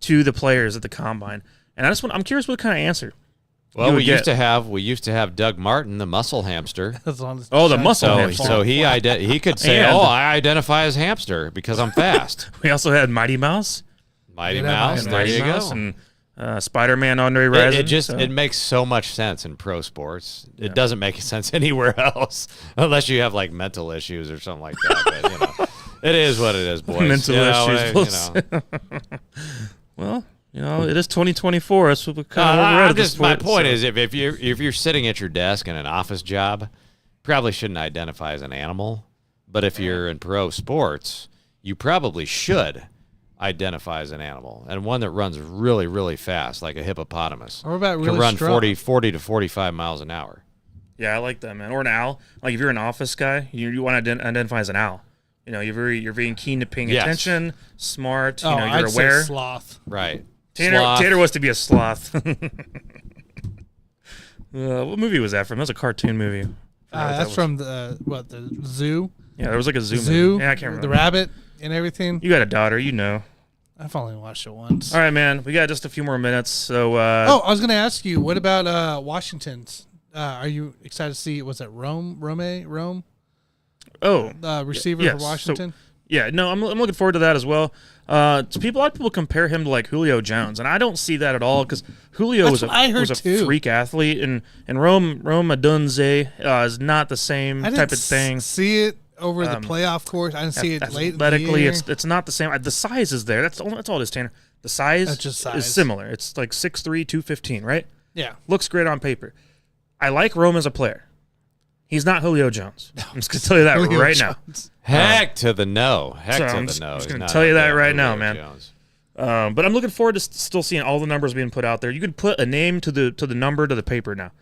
to the players at the Combine? And I'm curious what kind of answer. Well, we used to have Doug Martin, the muscle hamster. The muscle hamster. So he could say, I identify as hamster because I'm fast. We also had Mighty Mouse. Mighty Mouse. There you go. And Spider-Man, Andre Rison. It makes so much sense in pro sports. It doesn't make sense anywhere else unless you have like mental issues or something like that. But it is what it is, boys. Mental issues. Well. It is 2024. That's what my point is, if you're sitting at your desk in an office job, probably shouldn't identify as an animal. But if you're in pro sports, you probably should identify as an animal, and one that runs really, really fast, like a hippopotamus. Or about really can run strong. 40 to 45 miles an hour. Yeah, I like that, man. Or an owl. Like if you're an office guy, you want to identify as an owl. You're very keen to paying attention, smart. You're I'd aware. say sloth. Right. Tanner was to be a sloth. What movie was that from? That was a cartoon movie. That's from the zoo? Yeah, there was like a zoo movie. Yeah, I can't remember. The rabbit and everything. You got a daughter, I've only watched it once. All right, man. We got just a few more minutes. So. I was going to ask you, what about Washington's? Are you excited to see? Was it Rome? Oh, receiver for Washington. I'm looking forward to that as well. A lot of people compare him to like Julio Jones, and I don't see that at all because Julio was a freak athlete, and Rome Odunze is not the same type of thing. See it over the playoff course. I didn't see it late. Athletically, it's not the same. The size is there. That's all it is, Tanner. The size is similar. It's like 6'3", 215, right? Yeah, looks great on paper. I like Rome as a player. He's not Julio Jones. I'm just going to tell you that right now. Heck to the no. I'm just going to tell you that right now, man. But I'm looking forward to still seeing all the numbers being put out there. You could put a name to the number to the paper now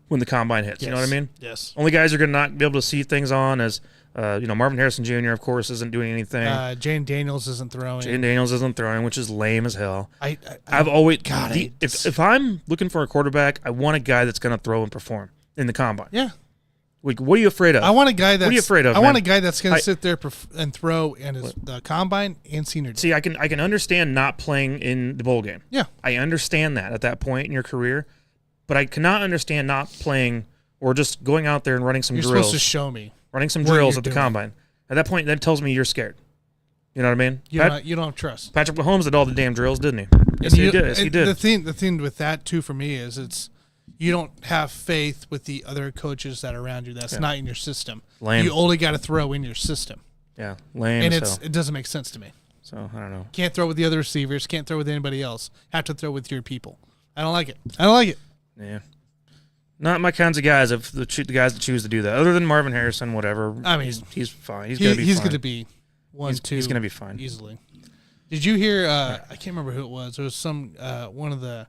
when the Combine hits. Yes. You know what I mean? Yes. Only guys are going to not be able to see things on as, Marvin Harrison Jr., of course, isn't doing anything. Jane Daniels isn't throwing. Which is lame as hell. I've always if I'm looking for a quarterback, I want a guy that's going to throw and perform in the Combine. Yeah. Like, what are you afraid of? I want a guy that's. What are you afraid of? I want a guy that's going to sit there and throw in his Combine and senior day. See, I can understand not playing in the bowl game. Yeah, I understand that at that point in your career, but I cannot understand not playing or just going out there and running some drills. You're supposed to show me running some drills at the Combine. At that point, that tells me you're scared. You know what I mean? You don't trust. Patrick Mahomes did all the damn drills, didn't he? Yes, he did. Yes, he did. The thing with that too for me is you don't have faith with the other coaches that are around you. That's not in your system. Lame. You only got to throw in your system. Yeah, lame. And so. it doesn't make sense to me. So I don't know. Can't throw with the other receivers. Can't throw with anybody else. Have to throw with your people. I don't like it. Yeah. Not my kinds of guys. If the guys that choose to do that, other than Marvin Harrison, whatever. I mean, he's fine. He's gonna be. He's fine. gonna be two. He's gonna be fine easily. Did you hear? I can't remember who it was. It was some one of the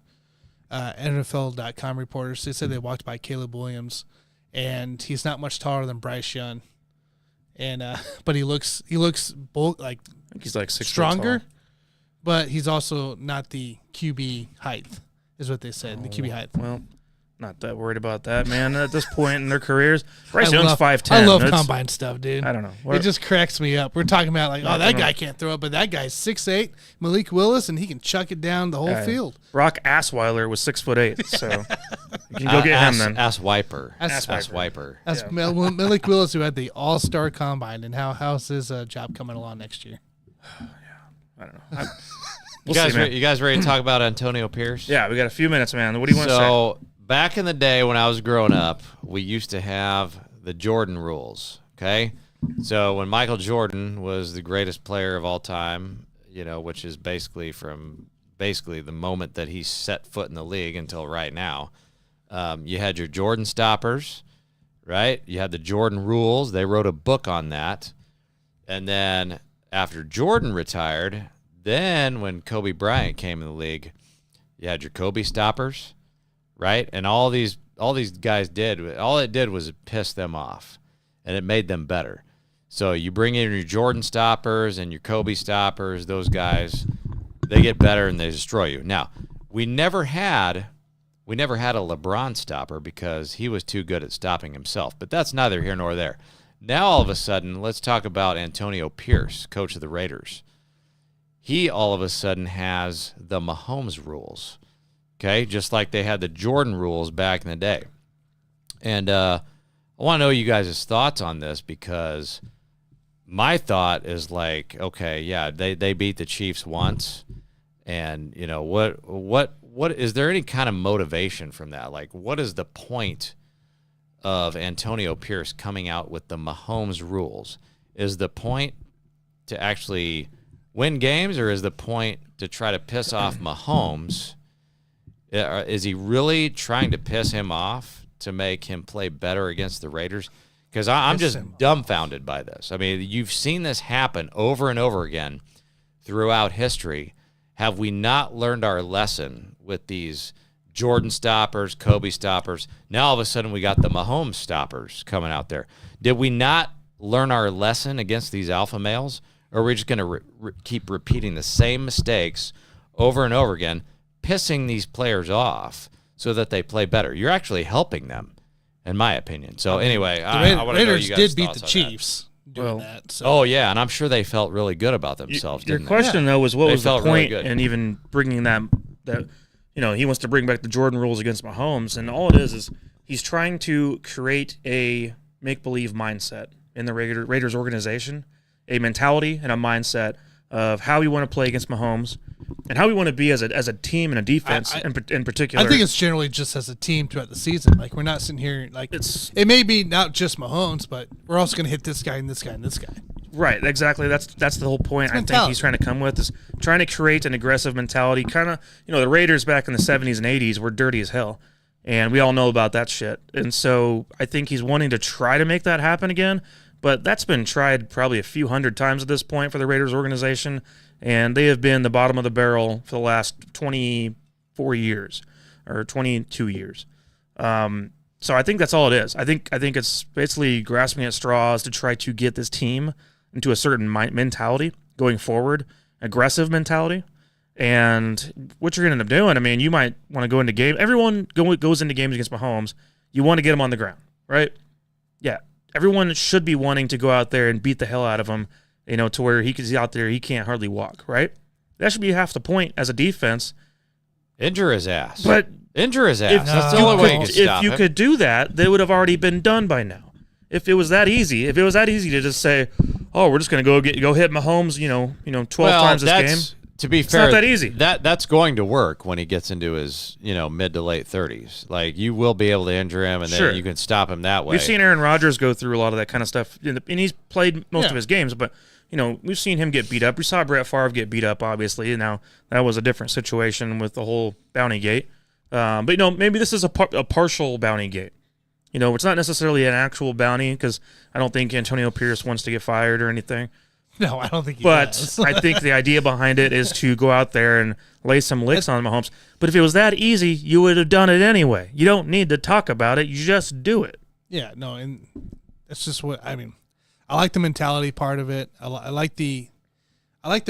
NFL.com reporters. They said they walked by Caleb Williams, and he's not much taller than Bryce Young, and but he looks both like I think he's like 6 stronger, foot tall. but he's also not the QB height, is what they said. The QB height. Well, not that worried about that, man. At this point in their careers, Bryce Young's 5'10". I love combine stuff, dude. I don't know. It just cracks me up. We're talking about that guy can't throw it, but that guy's 6'8", Malik Willis, and he can chuck it down the whole field. Brock Assweiler was 6'8", so you can go get him then. Ass wiper. That's Malik Willis, who had the All-Star Combine, and how's his job coming along next year? I don't know. You guys ready to talk about Antonio Pierce? Yeah, we got a few minutes, man. What do you want to say? So back in the day when I was growing up, we used to have the Jordan rules. Okay, so when Michael Jordan was the greatest player of all time, which is basically the moment that he set foot in the league until right now, you had your Jordan stoppers, right? You had the Jordan rules. They wrote a book on that, and then after Jordan retired, then when Kobe Bryant came in the league, you had your Kobe stoppers. Right? And all these guys all it did was piss them off, and it made them better. So you bring in your Jordan stoppers and your Kobe stoppers, those guys, they get better and they destroy you. Now, we never had a LeBron stopper because he was too good at stopping himself, but that's neither here nor there. Now, all of a sudden, let's talk about Antonio Pierce, coach of the Raiders. He all of a sudden has the Mahomes rules. Okay, just like they had the Jordan rules back in the day. And I want to know you guys' thoughts on this, because my thought is like, okay, yeah, they beat the Chiefs once, and what is there any kind of motivation from that? Like, what is the point of Antonio Pierce coming out with the Mahomes rules? Is the point to actually win games, or is the point to try to piss off Mahomes? Is he really trying to piss him off to make him play better against the Raiders? Because I'm just dumbfounded by this. I mean, you've seen this happen over and over again throughout history. Have we not learned our lesson with these Jordan stoppers, Kobe stoppers? Now all of a sudden we got the Mahomes stoppers coming out there. Did we not learn our lesson against these alpha males? Or are we just going to keep repeating the same mistakes over and over again, pissing these players off so that they play better? You're actually helping them, in my opinion. So anyway, I want to know you guys' Raiders did beat thoughts the on Chiefs doing that. So. Oh yeah, and I'm sure they felt really good about themselves. Your didn't question though was what was the point really in even bringing that he wants to bring back the Jordan rules against Mahomes, and all it is he's trying to create a make-believe mindset in the Raiders organization, a mentality and a mindset of how we want to play against Mahomes and how we want to be as a team and a defense in particular. I think it's generally just as a team throughout the season. Like, we're not sitting here like it may be not just Mahomes, but we're also going to hit this guy and this guy and this guy. Right, exactly. That's the whole point I think he's trying to come with, is trying to create an aggressive mentality. Kind of, the Raiders back in the 70s and 80s were dirty as hell, and we all know about that shit. And so I think he's wanting to try to make that happen again, but that's been tried probably a few hundred times at this point for the Raiders organization, and they have been the bottom of the barrel for the last 24 years or 22 years. So I think that's all it is. I think it's basically grasping at straws to try to get this team into a certain mentality going forward, aggressive mentality. And what you're going to end up doing, I mean, you might want to go into game. Everyone goes into games against Mahomes. You want to get him on the ground, right? Yeah. Everyone should be wanting to go out there and beat the hell out of him, to where he's out there, he can't hardly walk, right? That should be half the point as a defense. Injure his ass. But injure his ass. That's the only way you can stop it. If you could do that, they would have already been done by now. If it was that easy to just say, oh, we're just going to go hit Mahomes, 12 times this game. To be fair, not that easy. That's going to work when he gets into his mid to late 30s. Like you will be able to injure him, and then you can stop him that way. We've seen Aaron Rodgers go through a lot of that kind of stuff, and he's played most of his games. But we've seen him get beat up. We saw Brett Favre get beat up, obviously. And now that was a different situation with the whole bounty gate. But maybe this is a partial bounty gate. It's not necessarily an actual bounty because I don't think Antonio Pierce wants to get fired or anything. No, I don't think he does. But I think the idea behind it is to go out there and lay some licks on Mahomes. But if it was that easy, you would have done it anyway. You don't need to talk about it. You just do it. Yeah, no, and that's just what I mean. I like the mentality part of it. I like the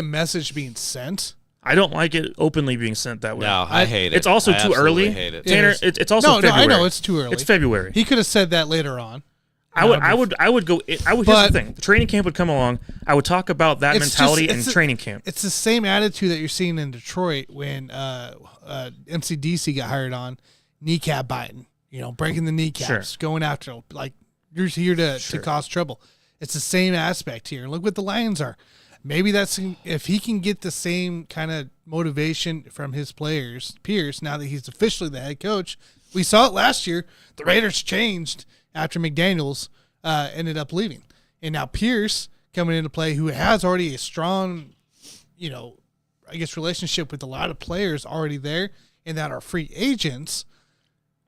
message being sent. I don't like it openly being sent that way. No, I hate it. It's also too early. Hate it. Tanner, it's also February. No, I know it's too early. It's February. He could have said that later on. Here's the thing. The training camp would come along. I would talk about that mentality in training camp. It's the same attitude that you're seeing in Detroit when MCDC got hired on, kneecap biting, breaking the kneecaps, going after, like, you're here to cause trouble. It's the same aspect here. Look what the Lions are. Maybe that's if he can get the same kind of motivation from his players, Pierce, now that he's officially the head coach. We saw it last year. The Raiders changed after McDaniels ended up leaving. And now Pierce coming into play, who has already a strong, relationship with a lot of players already there and that are free agents.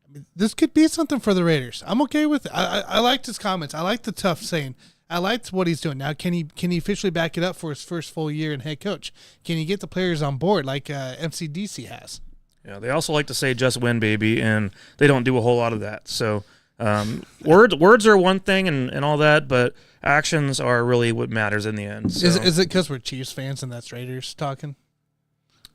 I mean, this could be something for the Raiders. I'm okay with it. I liked his comments. I liked the tough saying. I liked what he's doing. Now, can he officially back it up for his first full year in head coach? Can he get the players on board like MCDC has? Yeah, they also like to say "just win, baby," and they don't do a whole lot of that. So, words are one thing and all that, but actions are really what matters in the end. So. Is it because we're Chiefs fans and that's Raiders talking?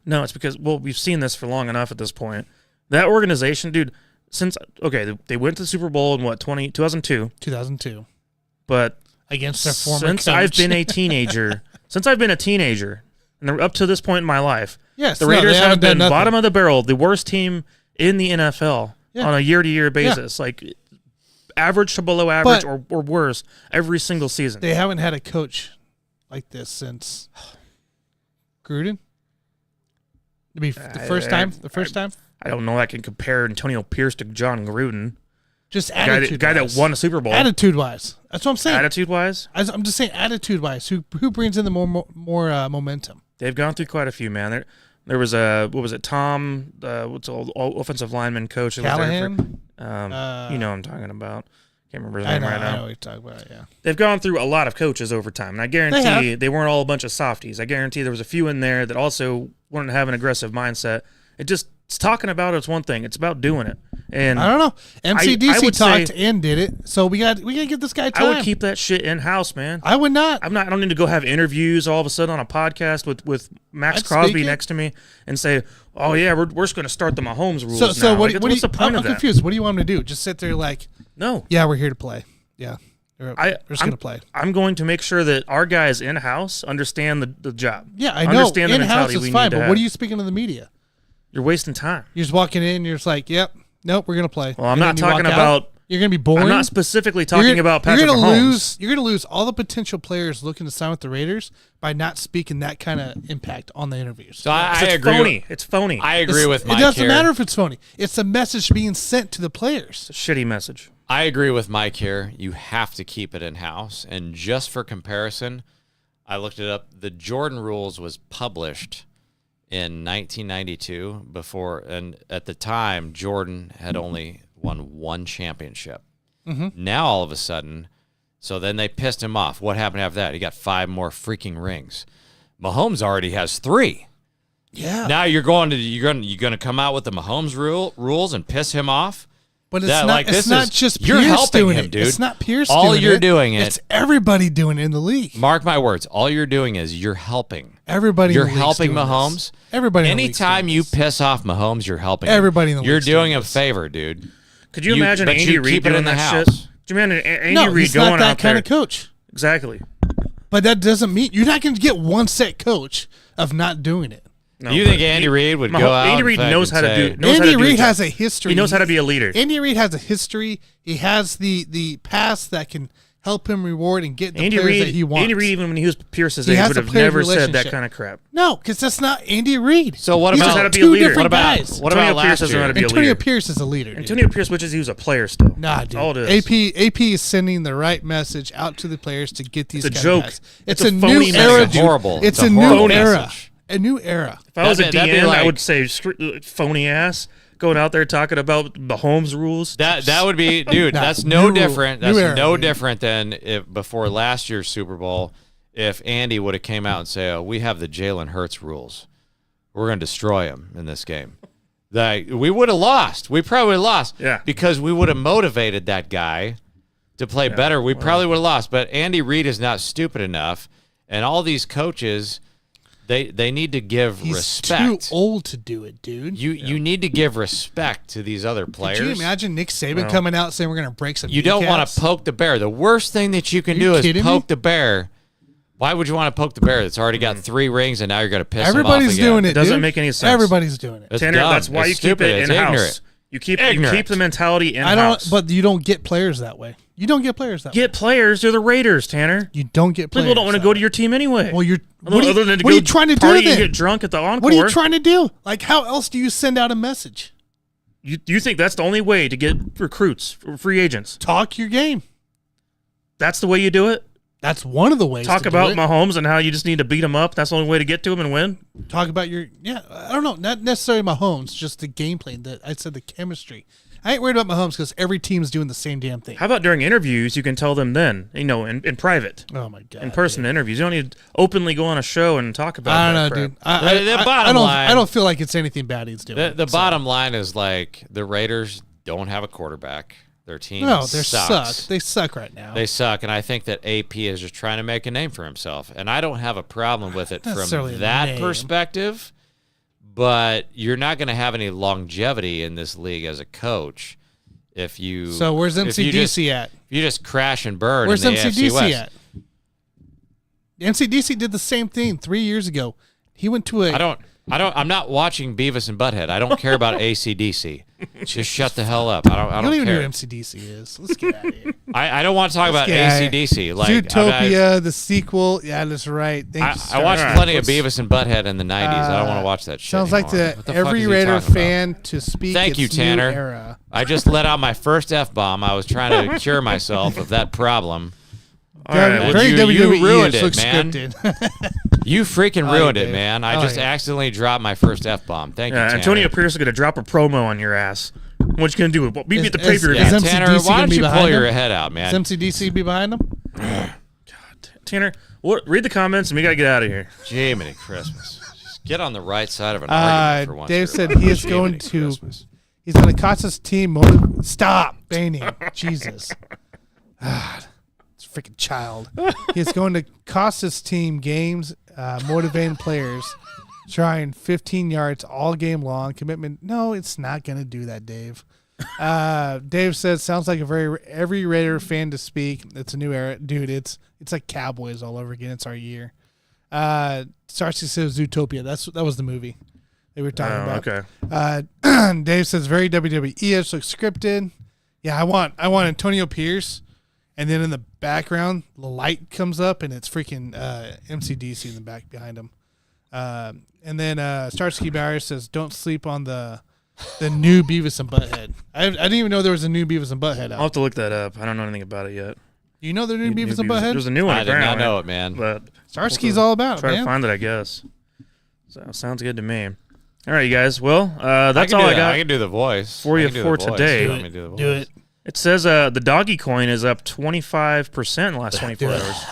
No, it's because we've seen this for long enough at this point. That organization, dude. They went to the Super Bowl in 2002. 2002, but against their former since coach. I've been a teenager, and up to this point in my life, the Raiders have been bottom of the barrel, the worst team in the NFL on a year-to-year basis, like average to below average or worse every single season. They haven't had a coach like this since Gruden. To be the first time. I don't know. I can compare Antonio Pierce to John Gruden. Just attitude. Guy that won a Super Bowl. Attitude-wise. That's what I'm saying. Attitude-wise? I'm just saying attitude-wise. Who brings in the more momentum? They've gone through quite a few, man. There was Tom, what's the old offensive lineman coach? Callahan? You know what I'm talking about. Can't remember his name right now. I know what you're talking about, yeah. They've gone through a lot of coaches over time, and I guarantee they weren't all a bunch of softies. I guarantee there was a few in there that also wouldn't have an aggressive mindset. It's talking about it's one thing. It's about doing it. And I don't know. MCDC talked and did it, so we got to give this guy time. I would keep that shit in house, man. I would not. I don't need to go have interviews all of a sudden on a podcast with Max Crosby next to me and say, "Oh yeah, we're just going to start the Mahomes rules." So now. what's the point of that? I'm confused. What do you want me to do? Just sit there like, no. Yeah, we're here to play. Yeah, we're just going to play. I'm going to make sure that our guys in house understand the job. Yeah, I know. Understand the mentality we need to have. But what are you speaking to the media? You're wasting time. You're just walking in. You're just like, yep. Nope, we're going to play. Well, I'm not talking about... You're going to be boring. I'm not specifically talking about Patrick Mahomes. You're going to lose all the potential players looking to sign with the Raiders by not speaking that kind of impact on the interviews. So I agree. Phony. It's phony. I agree with Mike. It doesn't matter if it's phony. It's the message being sent to the players. It's a shitty message. I agree with Mike here. You have to keep it in-house. And just for comparison, I looked it up. The Jordan Rules was published in 1992 and at the time, Jordan had only won one championship. Mm-hmm. Now, all of a sudden, so then they pissed him off. What happened after that? He got 5 more freaking rings. Mahomes already has 3. Yeah. Now you're going to come out with the Mahomes rules and piss him off? But it's not just Pierce you're helping doing him, it. dude. It's not Pierce all doing you're it. doing It's everybody doing it in the league. Mark my words. All you're doing is you're helping. Everybody. You're helping Mahomes. This. Everybody. Anytime you piss off Mahomes, you're helping. Everybody in the You're league's doing a favor, dude. Could you imagine Andy Reid doing that shit? Could you imagine Andy Reid he's going not that out kind there? of coach. Exactly. But that doesn't mean you're not going to get one set coach of not doing it. No, you think Andy Reid would go out? Andy Reid knows how to do. Andy Reid has a history. He knows how to be a leader. Andy Reid has a history. He has the past that can help him reward and get the Andy players Reid, that he wants. Andy Reid, even when he was Pierce's He age, has would a have player never said that relationship. kind of crap. No, because that's not Andy Reid. So what These about how are to be a two leader. different What about guys. what Antonio about Pierce last doesn't know how year? to be a Antonio leader. Pierce is a leader. Dude. Antonio Pierce wishes he was a player still. Nah, dude. All it is. AP is sending the right message out to the players to get these It's a kind joke. of guys. It's It's a a phony new era, message. dude. Horrible. It's It's a a new horrible era. message. A new era. If I was a That'd be DM, I like- would say phony ass going out there talking about Mahomes rules. That would be, dude. Nah, that's no new- different. new That's era, no dude. different than if before last year's Super Bowl, if Andy would have came out and say, "Oh, we have the Jalen Hurts rules. We're going to destroy him in this game." That we would have lost. We probably would have lost. Yeah. Because we would have motivated that guy to play better. We probably would have lost. But Andy Reid is not stupid enough, and all these coaches, they need to give He's respect. too old to do it, dude. You need to give respect to these other players. Could you imagine Nick Saban coming out saying we're going to break some You don't want kneecaps? to poke the bear. The worst thing that you can Are you do is kidding poke me? the bear. Why would you want to poke the bear that's already got 3 rings and now you're going to piss Everybody's him off again? doing it, It doesn't dude. make any sense. Everybody's doing it. It's Tanner, dumb. that's why It's you keep stupid. it It's in house. ignorant. You keep Ignorant. the mentality in I house. don't, but you don't get players that way. You don't get players that way. Get players. They're the Raiders, Tanner. You don't get players. People don't want to that go way. to your team anyway. Well, you're. Other What are you, than to what are you go trying to do party and then? get drunk at the encore. What are you trying to do? Like, how else do you send out a message? You think that's the only way to get recruits, free agents? Talk your game. That's the way you do it? That's one of the ways. Talk to about do it. Mahomes and how you just need to beat him up. That's the only way to get to him and win? Talk about your. Yeah, I don't know. Not necessarily Mahomes, just the gameplay. I said the chemistry. I ain't worried about Mahomes because every team's doing the same damn thing. How about during interviews, you can tell them then, in private, Oh my god. in person interviews. You don't need to openly go on a show and talk about I that don't know, crap. dude. The bottom line- I don't feel like it's anything bad he's doing. The bottom line is like the Raiders don't have a quarterback. Their team No, they sucks. suck. They suck right now. They suck, and I think that AP is just trying to make a name for himself, and I don't have a problem with it Necessarily a from that name. perspective. But you're not going to have any longevity in this league as a coach if you. So where's if you just- MCDC at? If you just crash and burn. Where's in the AFC MCDC West. at? MCDC did the same thing 3 years ago. He went to a. I'm not watching Beavis and Butthead. I don't care about ACDC. Just shut the hell up. I You don't don't even know care. who MCDC is. Let's get out of here. I don't want to talk about guy. ACDC. Like Zootopia, the sequel. Yeah, that's right. Thank you, I sir. watched Alright, plenty of let's- Beavis and Butthead in the 90s. I don't want to watch that shit Sounds like anymore. the What the fuck every is he Raider talking about? fan to speak. Thank its you, Tanner. New era. I just let out my first F-bomb. I was trying to cure myself of that problem. All right, well, Very you WWE. ruined it it, looks man. scripted. You freaking Oh, ruined yeah, it, Dave. man. I Oh, just yeah. accidentally dropped my first F-bomb. Thank you, Yeah, Tanner. Antonio Pierce is going to drop a promo on your ass. What you going to do? Beat me at the Is- pay-per-view. Yeah, Is Tanner, MCDC why gonna don't be you behind pull your him? head out, man? Is MCDC be behind him? Tanner, read the comments and we got to get out of here. Jiminy Christmas. Just get on the right side of an argument for once. Dave here. said he is Jiminy going to. Christmas. He's going to cost his team. Stop, Banning. Jesus. God, it's a freaking child. He's going to cost his team games, motivating players, trying 15 yards all game long. Commitment. No, it's not going to do that, Dave. Dave says, sounds like every Raider fan to speak. It's a new era. Dude, it's like Cowboys all over again. It's our year. Starsky says Zootopia. That was the movie they were talking about. Okay. Dave says very WWE-ish, looks scripted. Yeah, I want Antonio Pierce, and then in the background, the light comes up, and it's freaking MCDC in the back behind him. And then Starsky Barrier says, don't sleep on the new Beavis and Butthead. I didn't even know there was a new Beavis and Butthead I'll out. have to look that up. I don't know anything about it yet. You know the new Beavis and There's Butthead? a new one, I did not apparently. know it, man. But Starsky's all about it, try to man. find it, I guess. So sounds good to me. All right, you guys. Well, that's can all do I that. got I can do the voice. for I you can do for the voice. today. You want me to do the voice? Do it. It says the doggy coin is up 25% in the last 24 hours.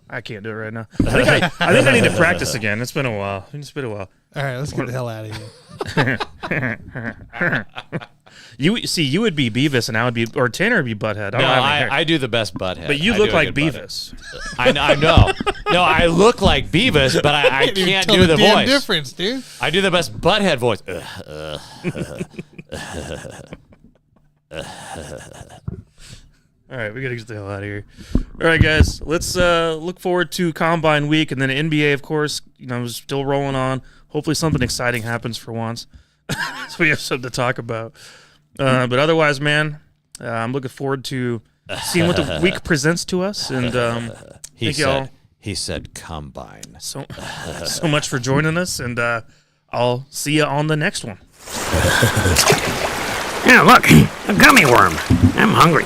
I can't do it right now. I think I need to practice again. It's been a while. All right, let's get the hell out of here. You would be Beavis and I would be, or Tanner would be Butthead. I don't No, have any hair. I do the best butthead. But you I look do a like good butthead. Beavis. I know. No, I look like Beavis, but I Dude, can't tell do the damn voice. difference, dude. I do the best butthead voice. All right, we got to get the hell out of here. All right, guys, let's look forward to Combine Week and then NBA, of course. Is still rolling on. Hopefully something exciting happens for once. So we have something to talk about. But otherwise, man, I'm looking forward to seeing what the week presents to us. And thank y'all. He said combine. So much for joining us, and I'll see you on the next one. Yeah, look, a gummy worm. I'm hungry.